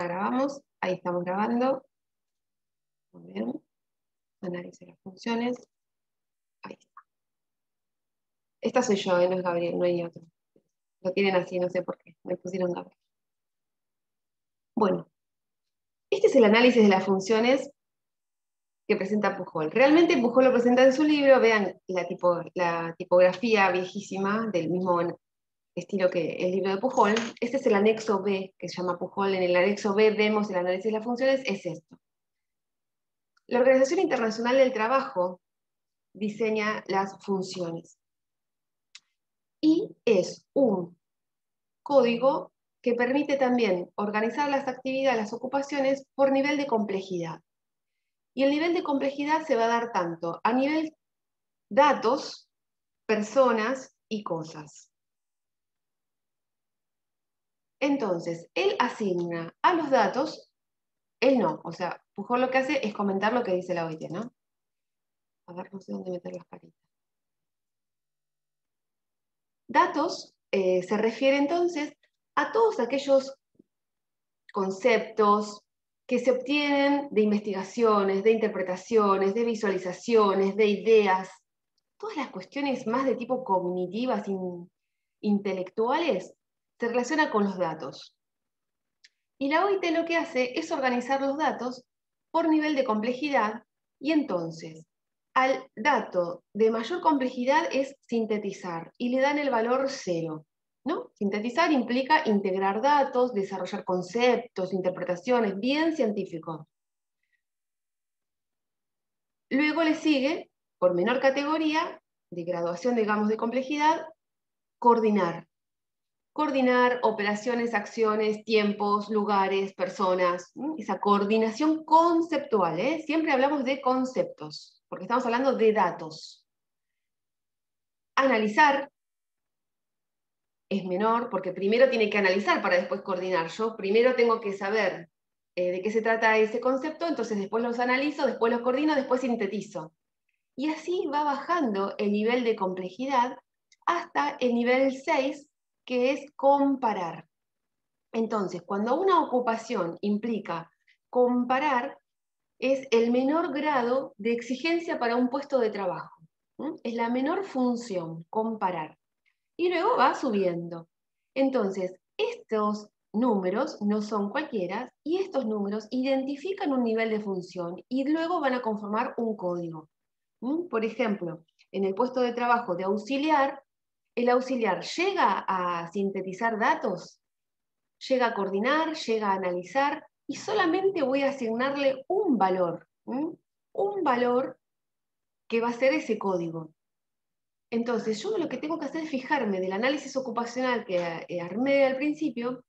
Grabamos, ahí estamos grabando. Muy bien. Análisis de las funciones. Ahí está. Esta soy yo, no es Gabriel, no hay otro. Lo tienen así, no sé por qué. Me pusieron Gabriel. Bueno, este es el análisis de las funciones que presenta Pujol. Realmente Pujol lo presenta en su libro, vean la tipografía viejísima del mismo estilo que el libro de Pujol. Este es el anexo B, que se llama Pujol. En el anexo B vemos el análisis de las funciones, es esto. La Organización Internacional del Trabajo diseña las funciones. Y es un código que permite también organizar las actividades, las ocupaciones, por nivel de complejidad. Y el nivel de complejidad se va a dar tanto a nivel datos, personas y cosas. Entonces, él asigna a los datos, él no, o sea, Pujol lo que hace es comentar lo que dice la OIT, ¿no? A ver, no sé dónde meter las caritas. Datos se refiere entonces a todos aquellos conceptos que se obtienen de investigaciones, de interpretaciones, de visualizaciones, de ideas, todas las cuestiones más de tipo cognitivas, intelectuales, se relacionan con los datos. Y la OIT lo que hace es organizar los datos por nivel de complejidad, y entonces al dato de mayor complejidad es sintetizar, y le dan el valor 0. ¿No? Sintetizar implica integrar datos, desarrollar conceptos, interpretaciones, bien científico. Luego le sigue, por menor categoría, de graduación, digamos, de complejidad, coordinar. Coordinar operaciones, acciones, tiempos, lugares, personas. Esa coordinación conceptual, ¿eh? Siempre hablamos de conceptos, porque estamos hablando de datos. Analizar es menor, porque primero tiene que analizar para después coordinar. Yo primero tengo que saber de qué se trata ese concepto, entonces después los analizo, después los coordino, después sintetizo. Y así va bajando el nivel de complejidad hasta el nivel 6, que es comparar. Entonces, cuando una ocupación implica comparar, es el menor grado de exigencia para un puesto de trabajo. Es la menor función, comparar. Y luego va subiendo. Entonces, estos números no son cualquiera, y estos números identifican un nivel de función y luego van a conformar un código. Por ejemplo, en el puesto de trabajo de auxiliar, el auxiliar llega a sintetizar datos, llega a coordinar, llega a analizar, y solamente voy a asignarle un valor que va a ser ese código. Entonces, yo lo que tengo que hacer es fijarme del análisis ocupacional que armé al principio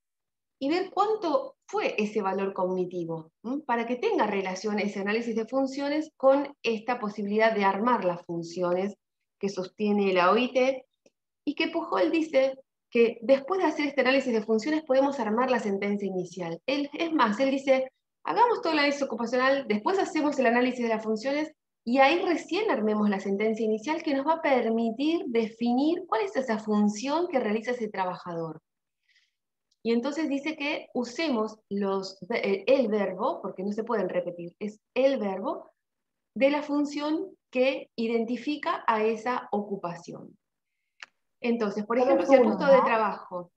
y ver cuánto fue ese valor cognitivo, para que tenga relación ese análisis de funciones con esta posibilidad de armar las funciones que sostiene la OIT, y que Pujol dice que después de hacer este análisis de funciones podemos armar la sentencia inicial. Es más, él dice, hagamos todo el análisis ocupacional, después hacemos el análisis de las funciones, y ahí recién armemos la sentencia inicial que nos va a permitir definir cuál es esa función que realiza ese trabajador. Y entonces dice que usemos el verbo, porque no se pueden repetir, es el verbo de la función que identifica a esa ocupación. Entonces, por ejemplo, si el puesto de trabajo,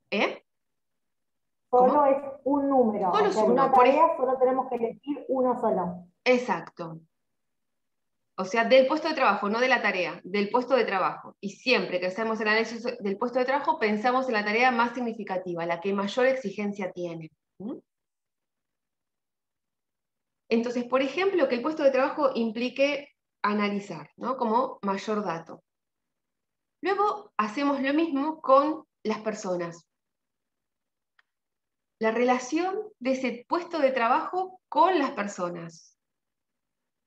Solo ¿cómo? es un número, Solo o es sea, en uno, una tarea solo tenemos que elegir uno solo. exacto. O sea, del puesto de trabajo, no de la tarea, del puesto de trabajo. Y siempre que hacemos el análisis del puesto de trabajo, pensamos en la tarea más significativa, la que mayor exigencia tiene. Entonces, por ejemplo, que el puesto de trabajo implique analizar, ¿no? Como mayor dato. Luego hacemos lo mismo con las personas. La relación de ese puesto de trabajo con las personas.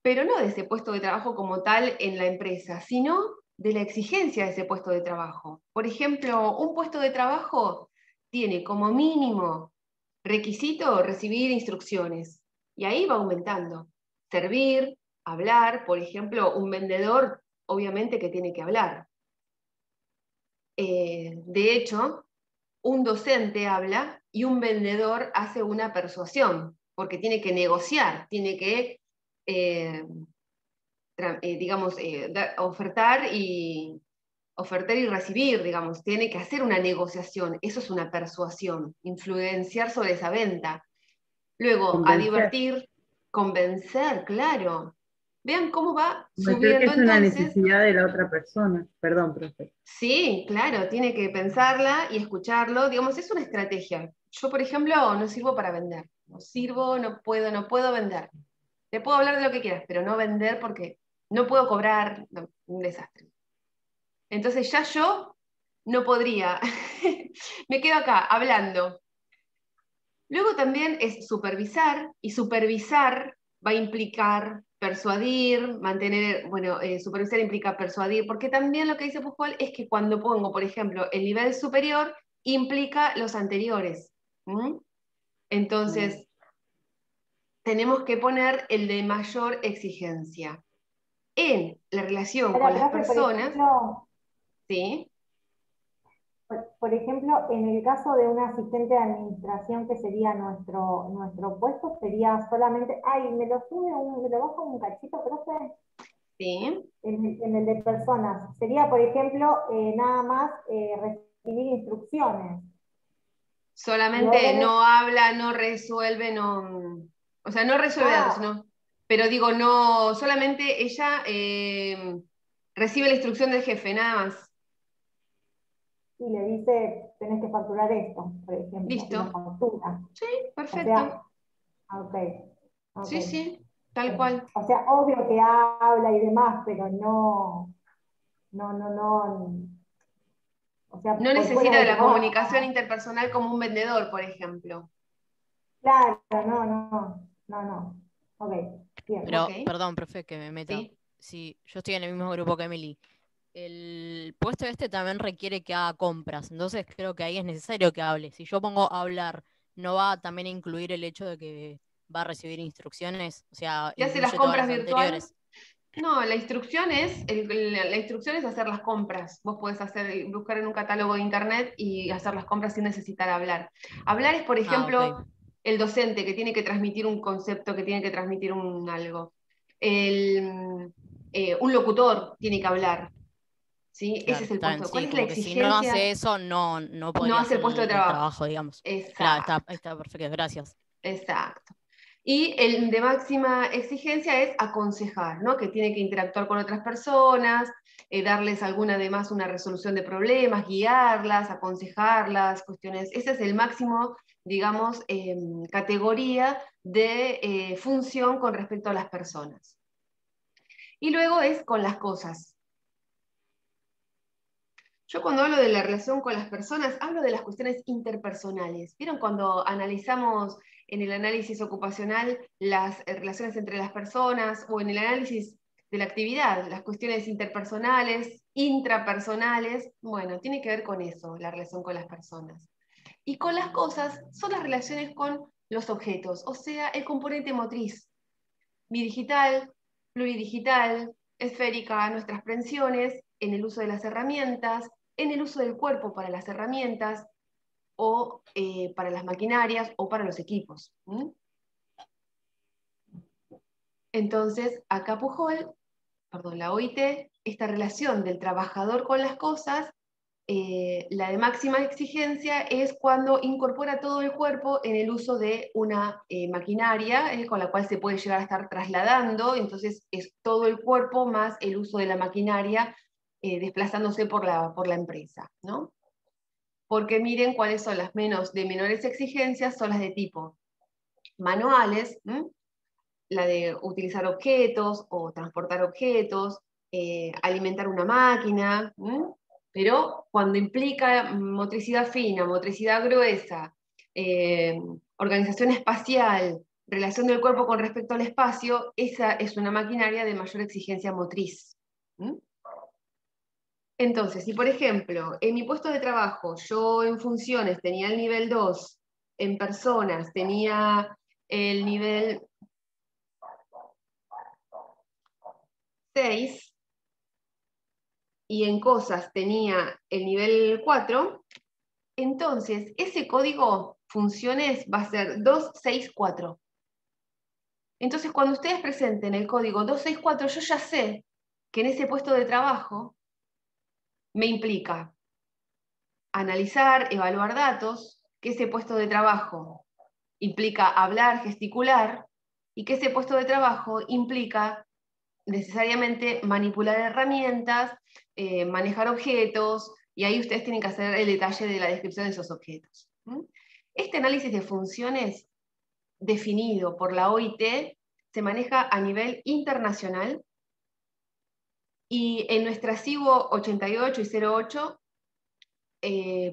Pero no de ese puesto de trabajo como tal en la empresa, sino de la exigencia de ese puesto de trabajo. Por ejemplo, un puesto de trabajo tiene como mínimo requisito recibir instrucciones, y ahí va aumentando. Servir, hablar, por ejemplo, un vendedor obviamente que tiene que hablar. De hecho, un docente habla y un vendedor hace una persuasión, porque tiene que negociar, tiene que, digamos, ofertar y recibir, digamos, tiene que hacer una negociación, eso es una persuasión, influenciar sobre esa venta. Luego, a Convencer. divertir, convencer, claro. Vean cómo va Convencer que subiendo es una entonces. necesidad de la otra persona. Perdón, profe. Sí, claro, tiene que pensarla y escucharlo. Digamos, es una estrategia. Yo, por ejemplo, no sirvo para vender. No sirvo, no puedo vender. Te puedo hablar de lo que quieras, pero no vender porque no puedo cobrar, no, un desastre. Entonces ya yo no podría. Me quedo acá hablando. Luego también es supervisar, y supervisar va a implicar persuadir, mantener, bueno, supervisar implica persuadir, porque también lo que dice Pujol es que cuando pongo, por ejemplo, el nivel superior, implica los anteriores. ¿Mm? Entonces, tenemos que poner el de mayor exigencia. En la relación con Ahora, las profe, personas, ¿sí? por ejemplo, en el caso de un asistente de administración que sería nuestro puesto, sería solamente, ay, me lo baja un cachito, profe, ¿Sí? en el de personas. Sería, por ejemplo, nada más recibir instrucciones y Solamente órdenes. no habla, no resuelve, no, o sea, no resuelve datos, Ah, sino, pero digo, no, solamente ella recibe la instrucción del jefe, nada más. y le dice, tenés que facturar esto, por ejemplo, y lo Listo. factura. Sí, O perfecto. sea, ok, ok. Sí, sí, tal Bien. cual. O sea, obvio que habla y demás, pero no, o sea, No por fuera necesita de de la comunicación trabajo. interpersonal como un vendedor, por ejemplo. Claro, no. Ok, bien. Ok, Pero, perdón, profe, que me meta. sí. Si yo estoy en el mismo grupo que Emily, el puesto este también requiere que haga compras, entonces creo que ahí es necesario que hable. Si yo pongo hablar, ¿no va también a incluir el hecho de que va a recibir instrucciones? O sea, ¿Y hace las incluye todas compras las virtual? anteriores. No, la instrucción es, la instrucción es hacer las compras. Vos podés buscar en un catálogo de internet y hacer las compras sin necesitar hablar. Hablar es, por Ah, ok. ejemplo, el docente que tiene que transmitir un concepto, que tiene que transmitir un algo. Un locutor tiene que hablar, ¿sí? Ese Claro, es el está bien, puesto. ¿Cuál sí, es la como que si no hace exigencia? eso, no No podría hace el hacer puesto de el trabajo. trabajo, digamos. Claro, Exacto. ahí está perfecto, gracias. Exacto. Y el de máxima exigencia es aconsejar, ¿no? Que tiene que interactuar con otras personas, darles alguna además una resolución de problemas, guiarlas, aconsejarlas, cuestiones. Ese es el máximo, digamos, categoría de función con respecto a las personas. Y luego es con las cosas. Yo cuando hablo de la relación con las personas, hablo de las cuestiones interpersonales. ¿Vieron cuando analizamos en el análisis ocupacional las relaciones entre las personas o en el análisis de la actividad, las cuestiones interpersonales, intrapersonales? Bueno, tiene que ver con eso, la relación con las personas. Y con las cosas son las relaciones con los objetos, o sea, el componente motriz, bidigital, pluridigital, esférica, nuestras prensiones, en el uso de las herramientas, en el uso del cuerpo para las herramientas o para las maquinarias o para los equipos. Entonces, acá Pujol, perdón, la OIT, esta relación del trabajador con las cosas, la de máxima exigencia es cuando incorpora todo el cuerpo en el uso de una maquinaria con la cual se puede llegar a estar trasladando, entonces es todo el cuerpo más el uso de la maquinaria desplazándose por la empresa, ¿no? Porque miren cuáles son las de menores exigencias, son las de tipo manuales, la de utilizar objetos o transportar objetos, alimentar una máquina, pero cuando implica motricidad fina, motricidad gruesa, organización espacial, relación del cuerpo con respecto al espacio, esa es una maquinaria de mayor exigencia motriz. Entonces, si por ejemplo, en mi puesto de trabajo, yo en funciones tenía el nivel 2, en personas tenía el nivel 6 y en cosas tenía el nivel 4, entonces ese código funciones va a ser 264. Entonces, cuando ustedes presenten el código 264, yo ya sé que en ese puesto de trabajo me implica analizar, evaluar datos, que ese puesto de trabajo implica hablar, gesticular, y que ese puesto de trabajo implica necesariamente manipular herramientas, manejar objetos, y ahí ustedes tienen que hacer el detalle de la descripción de esos objetos. Este análisis de funciones definido por la OIT se maneja a nivel internacional, y en nuestra SIGO 88 y 08,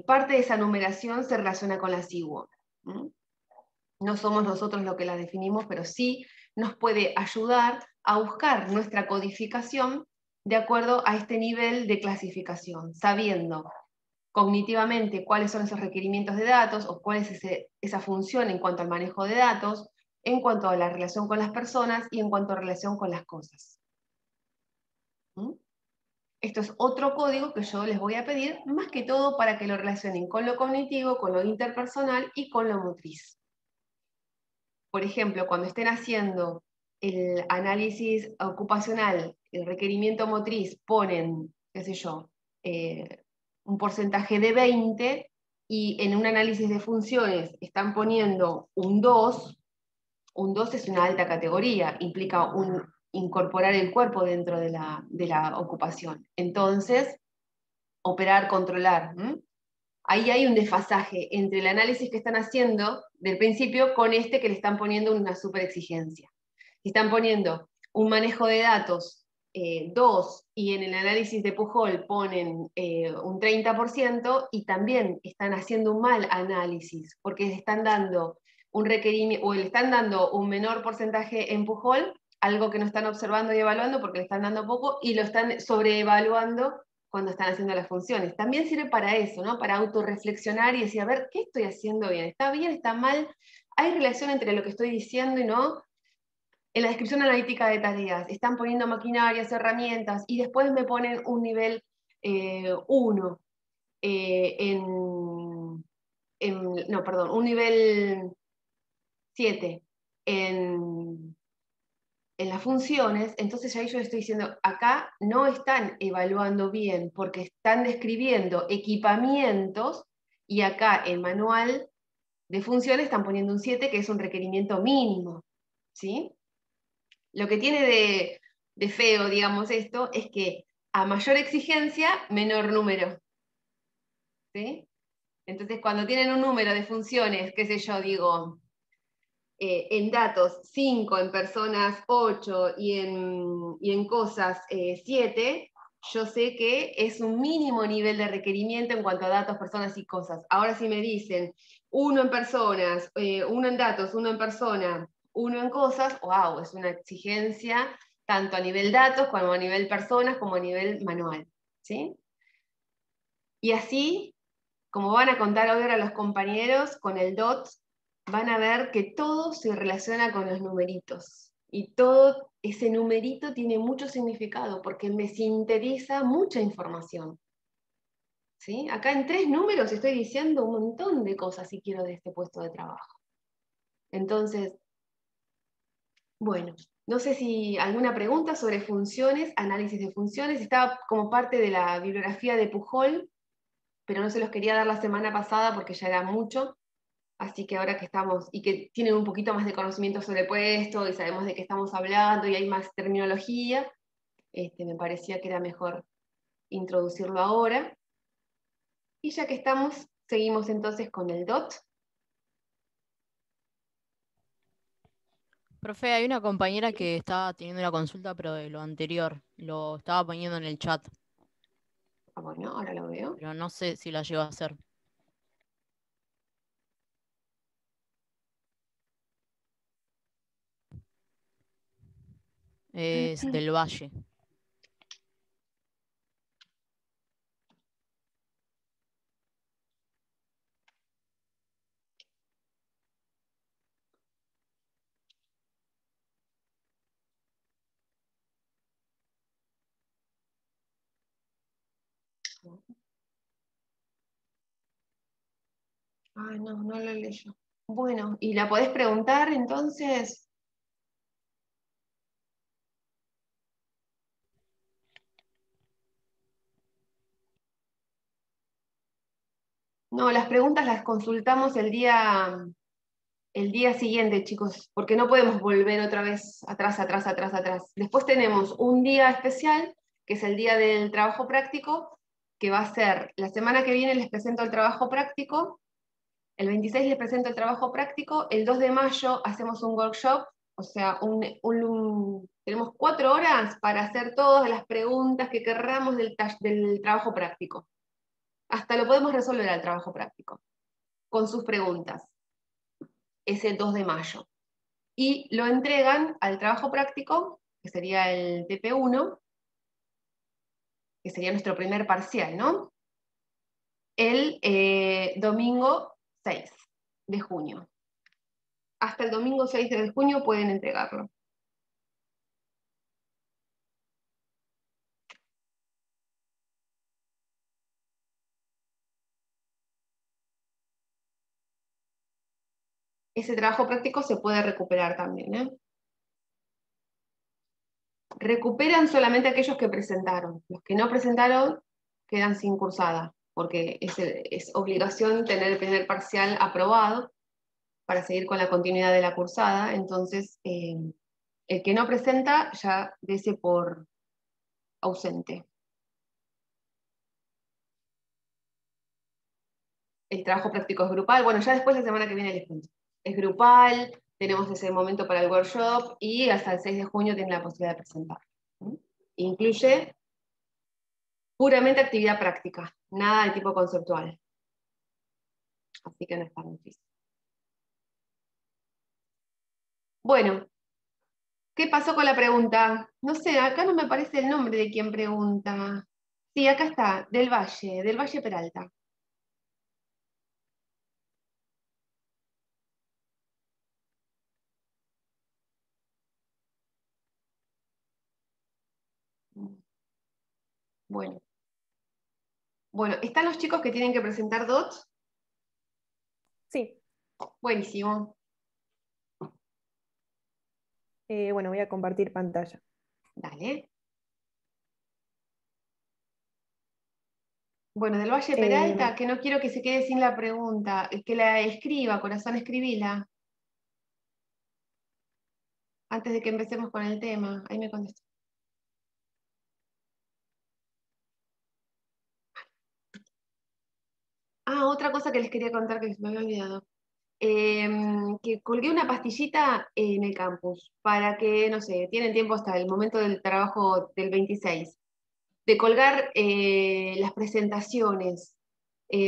parte de esa numeración se relaciona con la SIGO. No somos nosotros los que la definimos, pero sí nos puede ayudar a buscar nuestra codificación de acuerdo a este nivel de clasificación, sabiendo cognitivamente cuáles son esos requerimientos de datos o cuál es esa función en cuanto al manejo de datos, en cuanto a la relación con las personas y en cuanto a relación con las cosas. Esto es otro código que yo les voy a pedir, más que todo para que lo relacionen con lo cognitivo, con lo interpersonal y con lo motriz. Por ejemplo, cuando estén haciendo el análisis ocupacional, el requerimiento motriz, ponen, qué sé yo, un porcentaje de 20, y en un análisis de funciones están poniendo un 2 es una alta categoría, implica incorporar el cuerpo dentro de la ocupación. Entonces, operar, controlar. Ahí hay un desfasaje entre el análisis que están haciendo del principio con este que le están poniendo una super exigencia. Si están poniendo un manejo de datos 2, y en el análisis de Pujol ponen un 30%, y también están haciendo un mal análisis, porque le están dando un requerimiento, o le están dando un menor porcentaje en Pujol, algo que no están observando y evaluando porque le están dando poco, y lo están sobreevaluando cuando están haciendo las funciones. También sirve para eso, ¿no? Para autorreflexionar y decir, a ver, ¿qué estoy haciendo bien? ¿Está bien? ¿Está mal? ¿Hay relación entre lo que estoy diciendo y no? En la descripción analítica de tareas, están poniendo maquinarias, herramientas, y después me ponen un nivel 1, no, perdón, un nivel 7 en las funciones. Entonces ya yo estoy diciendo, acá no están evaluando bien, porque están describiendo equipamientos, y acá en manual de funciones están poniendo un 7, que es un requerimiento mínimo, ¿sí? Lo que tiene de feo, digamos, esto, es que a mayor exigencia, menor número, ¿sí? Entonces, cuando tienen un número de funciones, qué sé yo, digo, en datos 5, en personas 8 y en cosas 7, yo sé que es un mínimo nivel de requerimiento en cuanto a datos, personas y cosas. Ahora si me dicen 1 en personas, 1 en datos, 1 en persona, 1 en cosas, wow, es una exigencia tanto a nivel datos como a nivel personas como a nivel manual, ¿sí? Y así, como van a contar ahora los compañeros con el DOT, van a ver que todo se relaciona con los numeritos. Y todo ese numerito tiene mucho significado porque me sintetiza mucha información. ¿Sí? Acá en 3 números estoy diciendo un montón de cosas si quiero de este puesto de trabajo. Entonces, bueno, no sé si alguna pregunta sobre funciones, análisis de funciones. Estaba como parte de la bibliografía de Pujol, pero no se los quería dar la semana pasada porque ya era mucho. Así que ahora que estamos, y que tienen un poquito más de conocimiento sobre el puesto, y sabemos de qué estamos hablando, y hay más terminología, me parecía que era mejor introducirlo ahora. Y ya que estamos, seguimos entonces con el DOT. Profe, hay una compañera que estaba teniendo una consulta, pero de lo anterior. Lo estaba poniendo en el chat, Ah, bueno, ahora lo veo. pero no sé si la llegó a hacer. Es del Valle. Ah, no, no lo leyó. Bueno, ¿y la podés preguntar entonces? No, las preguntas las consultamos el día siguiente, chicos, porque no podemos volver otra vez atrás, atrás, atrás, atrás. Después tenemos un día especial, que es el día del trabajo práctico, que va a ser, la semana que viene les presento el trabajo práctico, el 26 les presento el trabajo práctico, el 2 de mayo hacemos un workshop, o sea, tenemos 4 horas para hacer todas las preguntas que querramos del trabajo práctico. Hasta lo podemos resolver al trabajo práctico, con sus preguntas, ese 2 de mayo. Y lo entregan al trabajo práctico, que sería el TP1, que sería nuestro primer parcial, ¿no? El domingo 6 de junio. Hasta el domingo 6 de junio pueden entregarlo. Ese trabajo práctico se puede recuperar también, ¿eh? Recuperan solamente aquellos que presentaron. Los que no presentaron quedan sin cursada, porque es obligación tener el primer parcial aprobado para seguir con la continuidad de la cursada. Entonces, el que no presenta ya dese por ausente. El trabajo práctico es grupal. Bueno, ya después la semana que viene les cuento. Es grupal, tenemos ese momento para el workshop y hasta el 6 de junio tienen la posibilidad de presentar. Incluye puramente actividad práctica, nada de tipo conceptual. Así que no es tan difícil. Bueno, ¿qué pasó con la pregunta? No sé, acá no me aparece el nombre de quien pregunta. Sí, acá está, del Valle Peralta. Bueno. Bueno, ¿están los chicos que tienen que presentar DOTS? Sí, Buenísimo. bueno, voy a compartir pantalla. Dale. Bueno, del Valle Peralta, que no quiero que se quede sin la pregunta, que la escriba, corazón, escribila. Antes de que empecemos con el tema. Ahí me contestó. Ah, otra cosa que les quería contar que se me había olvidado. Que colgué una pastillita en el campus para que, no sé, tienen tiempo hasta el momento del trabajo del 26, de colgar las presentaciones,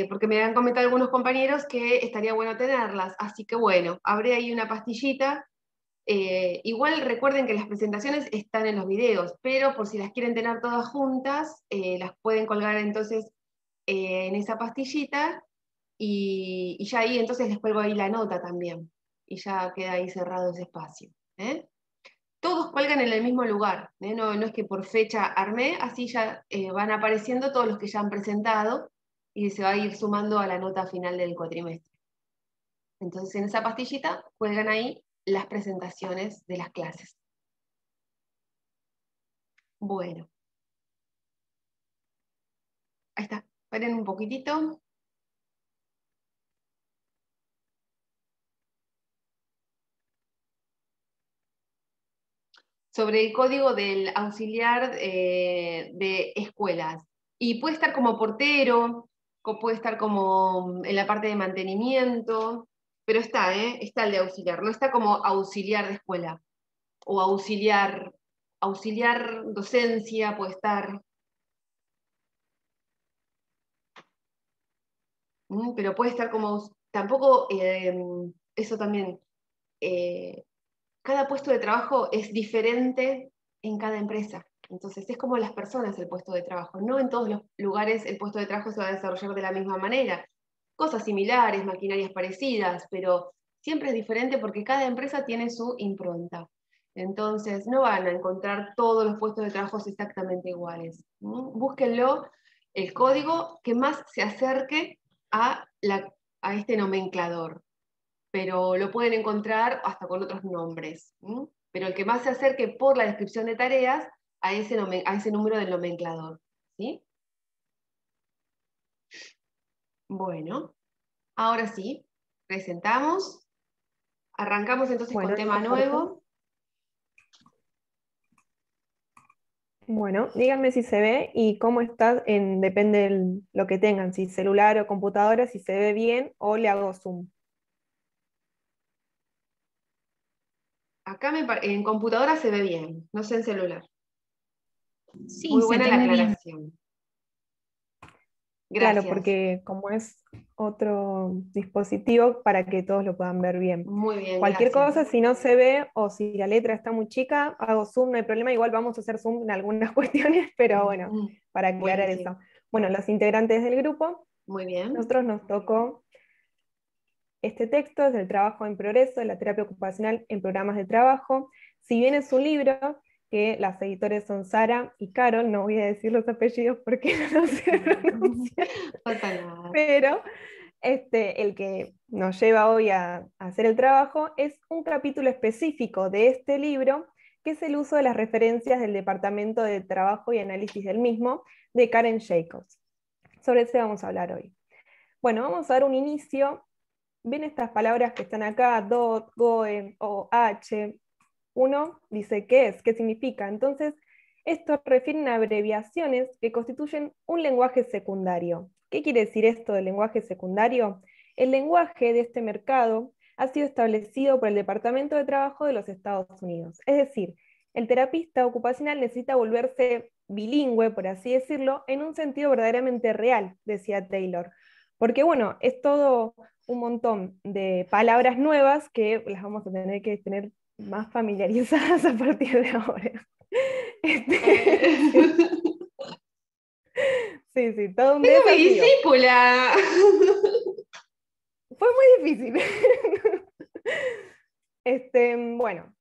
porque me han comentado algunos compañeros que estaría bueno tenerlas, así que bueno, habré ahí una pastillita. Igual recuerden que las presentaciones están en los videos, pero por si las quieren tener todas juntas, las pueden colgar entonces en esa pastillita y ya ahí entonces les cuelgo ahí la nota también. Y ya queda ahí cerrado ese espacio. Todos cuelgan en el mismo lugar. No es que por fecha armé, así ya van apareciendo todos los que ya han presentado y se va a ir sumando a la nota final del cuatrimestre. Entonces en esa pastillita cuelgan ahí las presentaciones de las clases. Bueno. Ahí está. Esperen un poquitito. Sobre el código del auxiliar de escuelas. Y puede estar como portero, o puede estar como en la parte de mantenimiento, pero está el de auxiliar, no está como auxiliar de escuela, o auxiliar docencia puede estar. Pero puede estar como, tampoco, eso también, cada puesto de trabajo es diferente en cada empresa. Entonces es como las personas el puesto de trabajo. No en todos los lugares el puesto de trabajo se va a desarrollar de la misma manera. Cosas similares, maquinarias parecidas, pero siempre es diferente porque cada empresa tiene su impronta. Entonces no van a encontrar todos los puestos de trabajo exactamente iguales. Búsquenlo, el código que más se acerque a a este nomenclador, pero lo pueden encontrar hasta con otros nombres. Pero el que más se acerque por la descripción de tareas a ese número del nomenclador. ¿Sí? Bueno, ahora sí, presentamos. Arrancamos entonces Bueno, con tema nuevo. Bueno, díganme si se ve y cómo está, depende de lo que tengan, si celular o computadora, si se ve bien o le hago zoom. Acá en computadora se ve bien, no sé en celular. Sí, Muy se buena te la ve bien. aclaración. Claro, Gracias. porque como es otro dispositivo, para que todos lo puedan ver bien. Muy bien, Cualquier gracias. cosa, si no se ve o si la letra está muy chica, hago zoom, no hay problema. Igual vamos a hacer zoom en algunas cuestiones, pero bueno, para aclarar Buenísimo. eso. Bueno, los integrantes del grupo, Muy bien. nosotros nos tocó este texto, es el trabajo en progreso de la terapia ocupacional en programas de trabajo. Si bien es un libro, que las editores son Sara y Carol, no voy a decir los apellidos porque no sé pronunciar, Pasa nada. pero el que nos lleva hoy a hacer el trabajo es un capítulo específico de este libro, que es el uso de las referencias del Departamento de Trabajo y Análisis del mismo, de Karen Jacobs. Sobre eso vamos a hablar hoy. Bueno, vamos a dar un inicio. ¿Ven estas palabras que están acá? DOT, GOE, OH. Uno dice qué es, qué significa. Entonces, estos refieren a abreviaciones que constituyen un lenguaje secundario. ¿Qué quiere decir esto del lenguaje secundario? El lenguaje de este mercado ha sido establecido por el Departamento de Trabajo de los Estados Unidos. Es decir, el terapista ocupacional necesita volverse bilingüe, por así decirlo, en un sentido verdaderamente real, decía Taylor. Porque bueno, es todo un montón de palabras nuevas que las vamos a tener que tener más familiarizadas a partir de ahora. Sí, sí, todo un ¡Tengo mi desafío. discípula! Fue muy difícil. Bueno,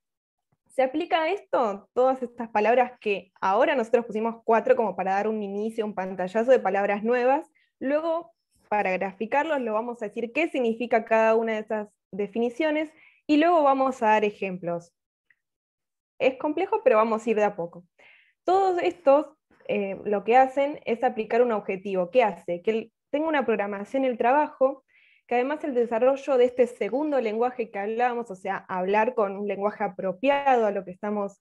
se aplica a esto, todas estas palabras que ahora nosotros pusimos 4 como para dar un inicio, un pantallazo de palabras nuevas. Luego, para graficarlos, lo vamos a decir qué significa cada una de esas definiciones y luego vamos a dar ejemplos. Es complejo, pero vamos a ir de a poco. Todos estos lo que hacen es aplicar un objetivo. ¿Qué hace? Que tenga una programación en el trabajo, que además el desarrollo de este segundo lenguaje que hablábamos, o sea, hablar con un lenguaje apropiado a lo que estamos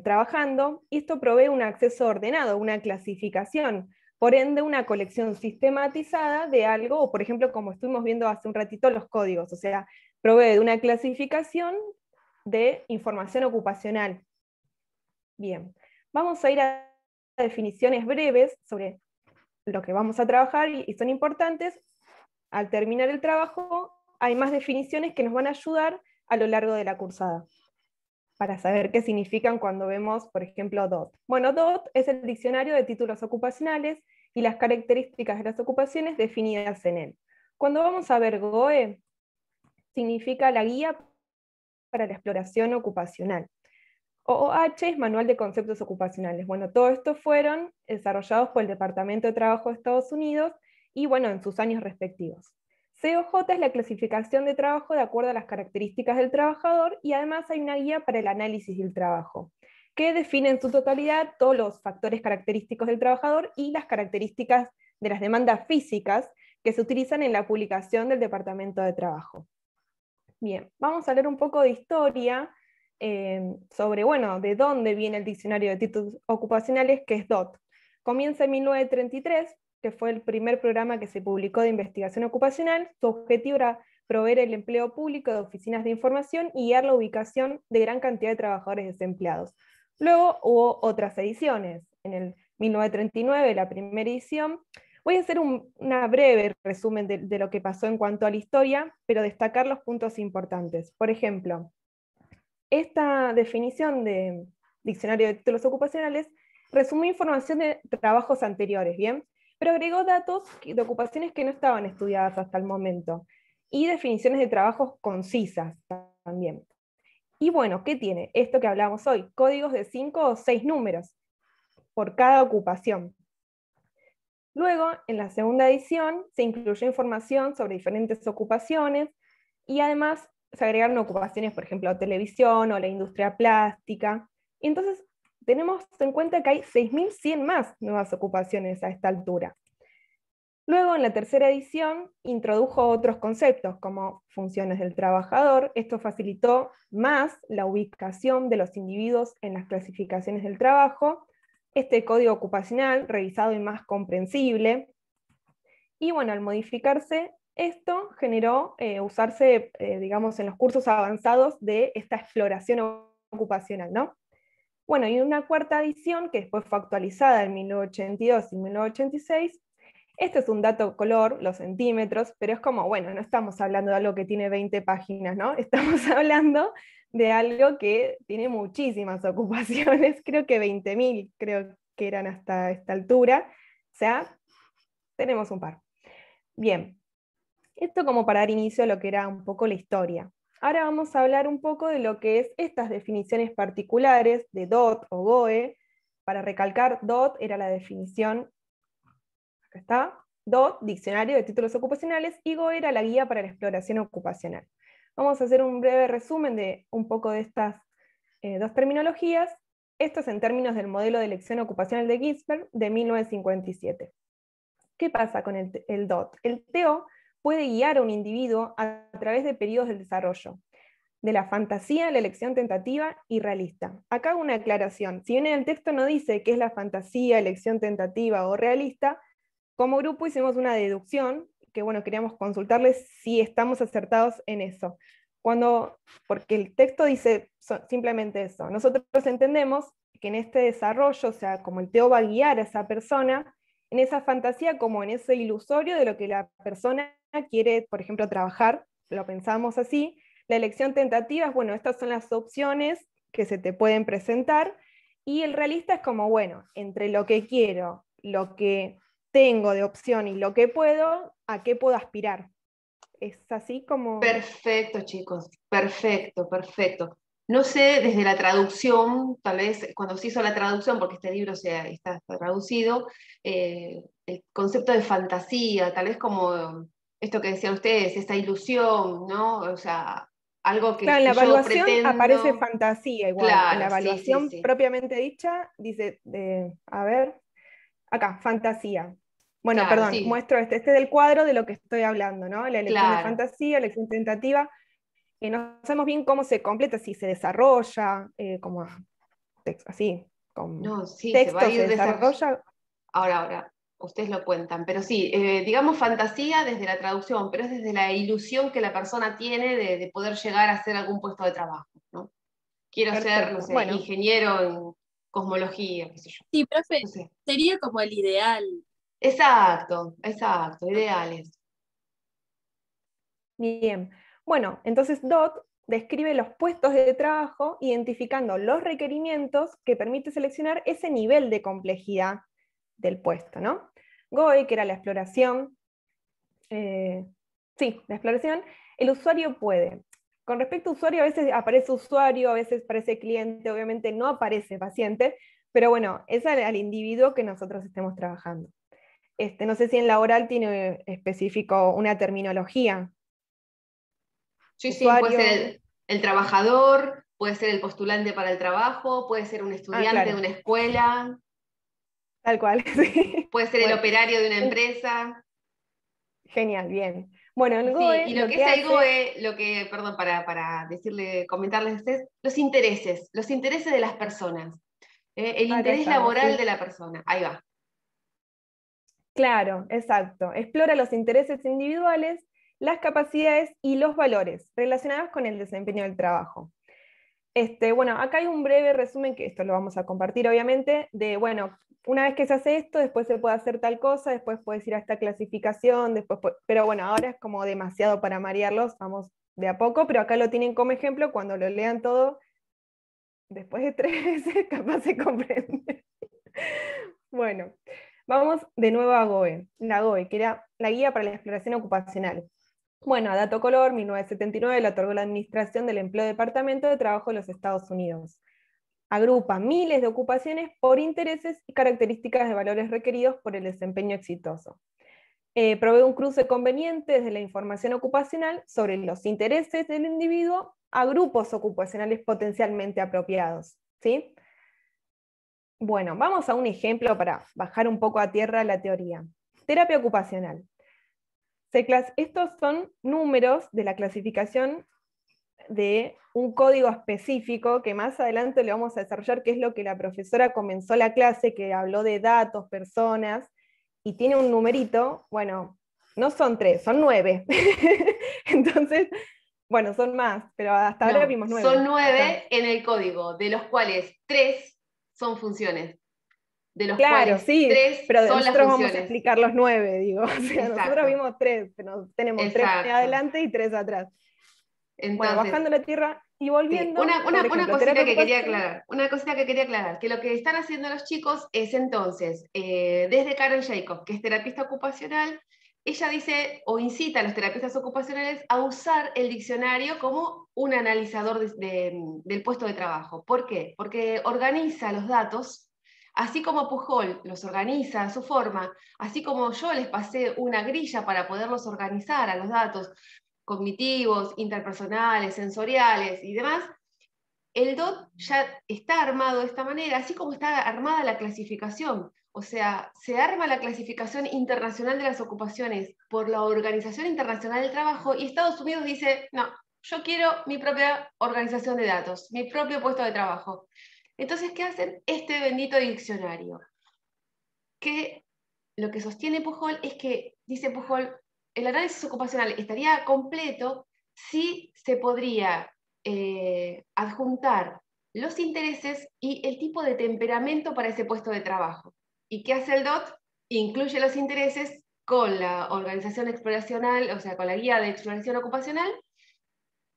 trabajando, y esto provee un acceso ordenado, una clasificación, por ende una colección sistematizada de algo, o por ejemplo, como estuvimos viendo hace un ratito, los códigos, o sea, provee de una clasificación de información ocupacional. Bien, vamos a ir a definiciones breves sobre lo que vamos a trabajar y son importantes. Al terminar el trabajo, hay más definiciones que nos van a ayudar a lo largo de la cursada, para saber qué significan cuando vemos, por ejemplo, DOT. Bueno, DOT es el diccionario de títulos ocupacionales y las características de las ocupaciones definidas en él. Cuando vamos a ver GOE, significa la guía para la exploración ocupacional. OOH es Manual de Conceptos Ocupacionales. Bueno, todo esto fueron desarrollados por el Departamento de Trabajo de Estados Unidos y bueno, en sus años respectivos. COJ es la clasificación de trabajo de acuerdo a las características del trabajador y además hay una guía para el análisis del trabajo, que define en su totalidad todos los factores característicos del trabajador y las características de las demandas físicas que se utilizan en la publicación del Departamento de Trabajo. Bien, vamos a leer un poco de historia sobre, bueno, de dónde viene el diccionario de títulos ocupacionales, que es DOT. Comienza en 1933, que fue el primer programa que se publicó de investigación ocupacional. Su objetivo era proveer el empleo público de oficinas de información y guiar la ubicación de gran cantidad de trabajadores desempleados. Luego hubo otras ediciones. En el 1939, la primera edición. Voy a hacer una breve resumen de lo que pasó en cuanto a la historia, pero destacar los puntos importantes. Por ejemplo, esta definición de diccionario de títulos ocupacionales resumió información de trabajos anteriores, ¿bien? Pero agregó datos de ocupaciones que no estaban estudiadas hasta el momento, y definiciones de trabajos concisas también. Y bueno, ¿qué tiene? Esto que hablamos hoy, códigos de 5 o 6 números por cada ocupación. Luego, en la segunda edición, se incluyó información sobre diferentes ocupaciones y además se agregaron ocupaciones, por ejemplo, televisión o la industria plástica. Y entonces tenemos en cuenta que hay 6.100 más nuevas ocupaciones a esta altura. Luego, en la tercera edición, introdujo otros conceptos como funciones del trabajador. Esto facilitó más la ubicación de los individuos en las clasificaciones del trabajo, este código ocupacional revisado y más comprensible. Y bueno, al modificarse esto, generó usarse, digamos, en los cursos avanzados de esta exploración ocupacional, ¿no? Bueno, y una cuarta edición, que después fue actualizada en 1982 y 1986, este es un dato color, los centímetros, pero es como, bueno, no estamos hablando de algo que tiene 20 páginas, ¿no? Estamos hablando de algo que tiene muchísimas ocupaciones, creo que 20.000, creo que eran hasta esta altura, o sea, tenemos un par. Bien, esto como para dar inicio a lo que era un poco la historia. Ahora vamos a hablar un poco de lo que es estas definiciones particulares de DOT o GOE. Para recalcar, DOT era la definición, acá está, DOT, Diccionario de Títulos Ocupacionales, y GOE era la Guía para la Exploración Ocupacional. Vamos a hacer un breve resumen de un poco de estas dos terminologías. Esto es en términos del modelo de elección ocupacional de Ginsberg de 1957. ¿Qué pasa con el DOT? El TO puede guiar a un individuo a través de periodos del desarrollo, de la fantasía, la elección tentativa y realista. Acá hago una aclaración. Si bien en el texto no dice qué es la fantasía, elección tentativa o realista, como grupo hicimos una deducción, que bueno, queríamos consultarles si estamos acertados en eso. Porque el texto dice simplemente eso. Nosotros entendemos que en este desarrollo, o sea, como el TO va a guiar a esa persona, en esa fantasía como en ese ilusorio de lo que la persona quiere, por ejemplo, trabajar, lo pensamos así. La elección tentativa es, bueno, estas son las opciones que se te pueden presentar, y el realista es como, bueno, entre lo que quiero, lo que tengo de opción y lo que puedo, ¿a qué puedo aspirar? Es así como... Perfecto, chicos, perfecto, perfecto. No sé, desde la traducción, tal vez cuando se hizo la traducción, porque este libro está traducido, el concepto de fantasía, tal vez como esto que decían ustedes, esta ilusión, ¿no? O sea, algo Claro, en la yo evaluación aparece pretendo. fantasía igual. En la Claro, sí, sí, evaluación sí. propiamente dicha, dice, a ver, acá, fantasía. Bueno, Claro, perdón, sí, muestro este es del cuadro de lo que estoy hablando, ¿no? La elección de claro. fantasía, elección tentativa, no sabemos bien cómo se completa, si se desarrolla, como así, con No, sí, se va a texto se ir desarrollando. desarrolla. Ahora, ustedes lo cuentan, pero sí, digamos fantasía desde la traducción, pero es desde la ilusión que la persona tiene de poder llegar a hacer algún puesto de trabajo, ¿no? Quiero ser, no Perfecto. sé, Bueno, ingeniero en cosmología, qué sé yo. Sí, profe, No sé. sería como el ideal. Exacto, exacto, ideales. bien. Bueno, entonces DOT describe los puestos de trabajo identificando los requerimientos que permite seleccionar ese nivel de complejidad del puesto, ¿no? GOE, que era la exploración, sí, la exploración, el usuario puede. Con respecto a usuario, a veces aparece usuario, a veces aparece cliente, obviamente no aparece paciente, pero bueno, es al individuo que nosotros estemos trabajando. No sé si en laboral tiene específico una terminología. Sí, sí, puede ser Usuario, el trabajador, puede ser el postulante para el trabajo, puede ser un estudiante de claro, una escuela, tal cual. Sí. puede ser el Bueno, operario de una en- empresa. genial, bien. Bueno, el Sí, GOE y lo lo que que es el hace, GOE, perdón, para decirle, comentarles a ustedes, los intereses de las personas, el acá interés estamos, laboral sí. de la persona, ahí va. Claro, exacto. Explora los intereses individuales, las capacidades y los valores relacionados con el desempeño del trabajo. Bueno, acá hay un breve resumen, que esto lo vamos a compartir obviamente, de, bueno, una vez que se hace esto, después se puede hacer tal cosa, después puedes ir a esta clasificación, pero bueno, ahora es como demasiado para marearlos, vamos de a poco, pero acá lo tienen como ejemplo, cuando lo lean todo, después de 3 veces, capaz se comprende. Bueno, vamos de nuevo a GOE, la GOE, que era la Guía para la Exploración Ocupacional. Bueno, a dato color, 1979 le otorgó la Administración del Empleo Departamento de Trabajo de los Estados Unidos. Agrupa miles de ocupaciones por intereses y características de valores requeridos por el desempeño exitoso. Provee un cruce conveniente desde la información ocupacional sobre los intereses del individuo a grupos ocupacionales potencialmente apropiados, ¿sí? Bueno, vamos a un ejemplo para bajar un poco a tierra la teoría. Terapia ocupacional. Estos son números de la clasificación de un código específico que más adelante le vamos a desarrollar, que es lo que la profesora comenzó la clase, que habló de datos, personas, y tiene un numerito. Bueno, no son 3, son 9. Entonces, bueno, son más, pero hasta ahora vimos 9. Son 9 en el código, de los cuales 3 son funciones. De los cuales sí, 3 pero son las nosotros vamos a funciones. explicar los 9, digo. O sea, Exacto. nosotros vimos 3, pero tenemos Exacto. 3 adelante y 3 atrás. Entonces, bueno, bajando la tierra y volviendo. Sí, una cosita que quería aclarar. Una cosita que quería aclarar, que lo que están haciendo los chicos es entonces, desde Karen Jacobs, que es terapista ocupacional, ella dice o incita a los terapeutas ocupacionales a usar el diccionario como un analizador del puesto de trabajo. ¿Por qué? Porque organiza los datos, así como Pujol los organiza a su forma, así como yo les pasé una grilla para poderlos organizar a los datos cognitivos, interpersonales, sensoriales y demás, el DOT ya está armado de esta manera, así como está armada la clasificación. O sea, se arma la clasificación internacional de las ocupaciones por la Organización Internacional del Trabajo y Estados Unidos dice, no, yo quiero mi propia organización de datos, mi propio puesto de trabajo. Entonces, ¿qué hacen? Este bendito diccionario. Que lo que sostiene Pujol es que, dice Pujol, el análisis ocupacional estaría completo si se podría adjuntar los intereses y el tipo de temperamento para ese puesto de trabajo. ¿Y qué hace el DOT? Incluye los intereses con la organización exploracional, o sea, con la guía de exploración ocupacional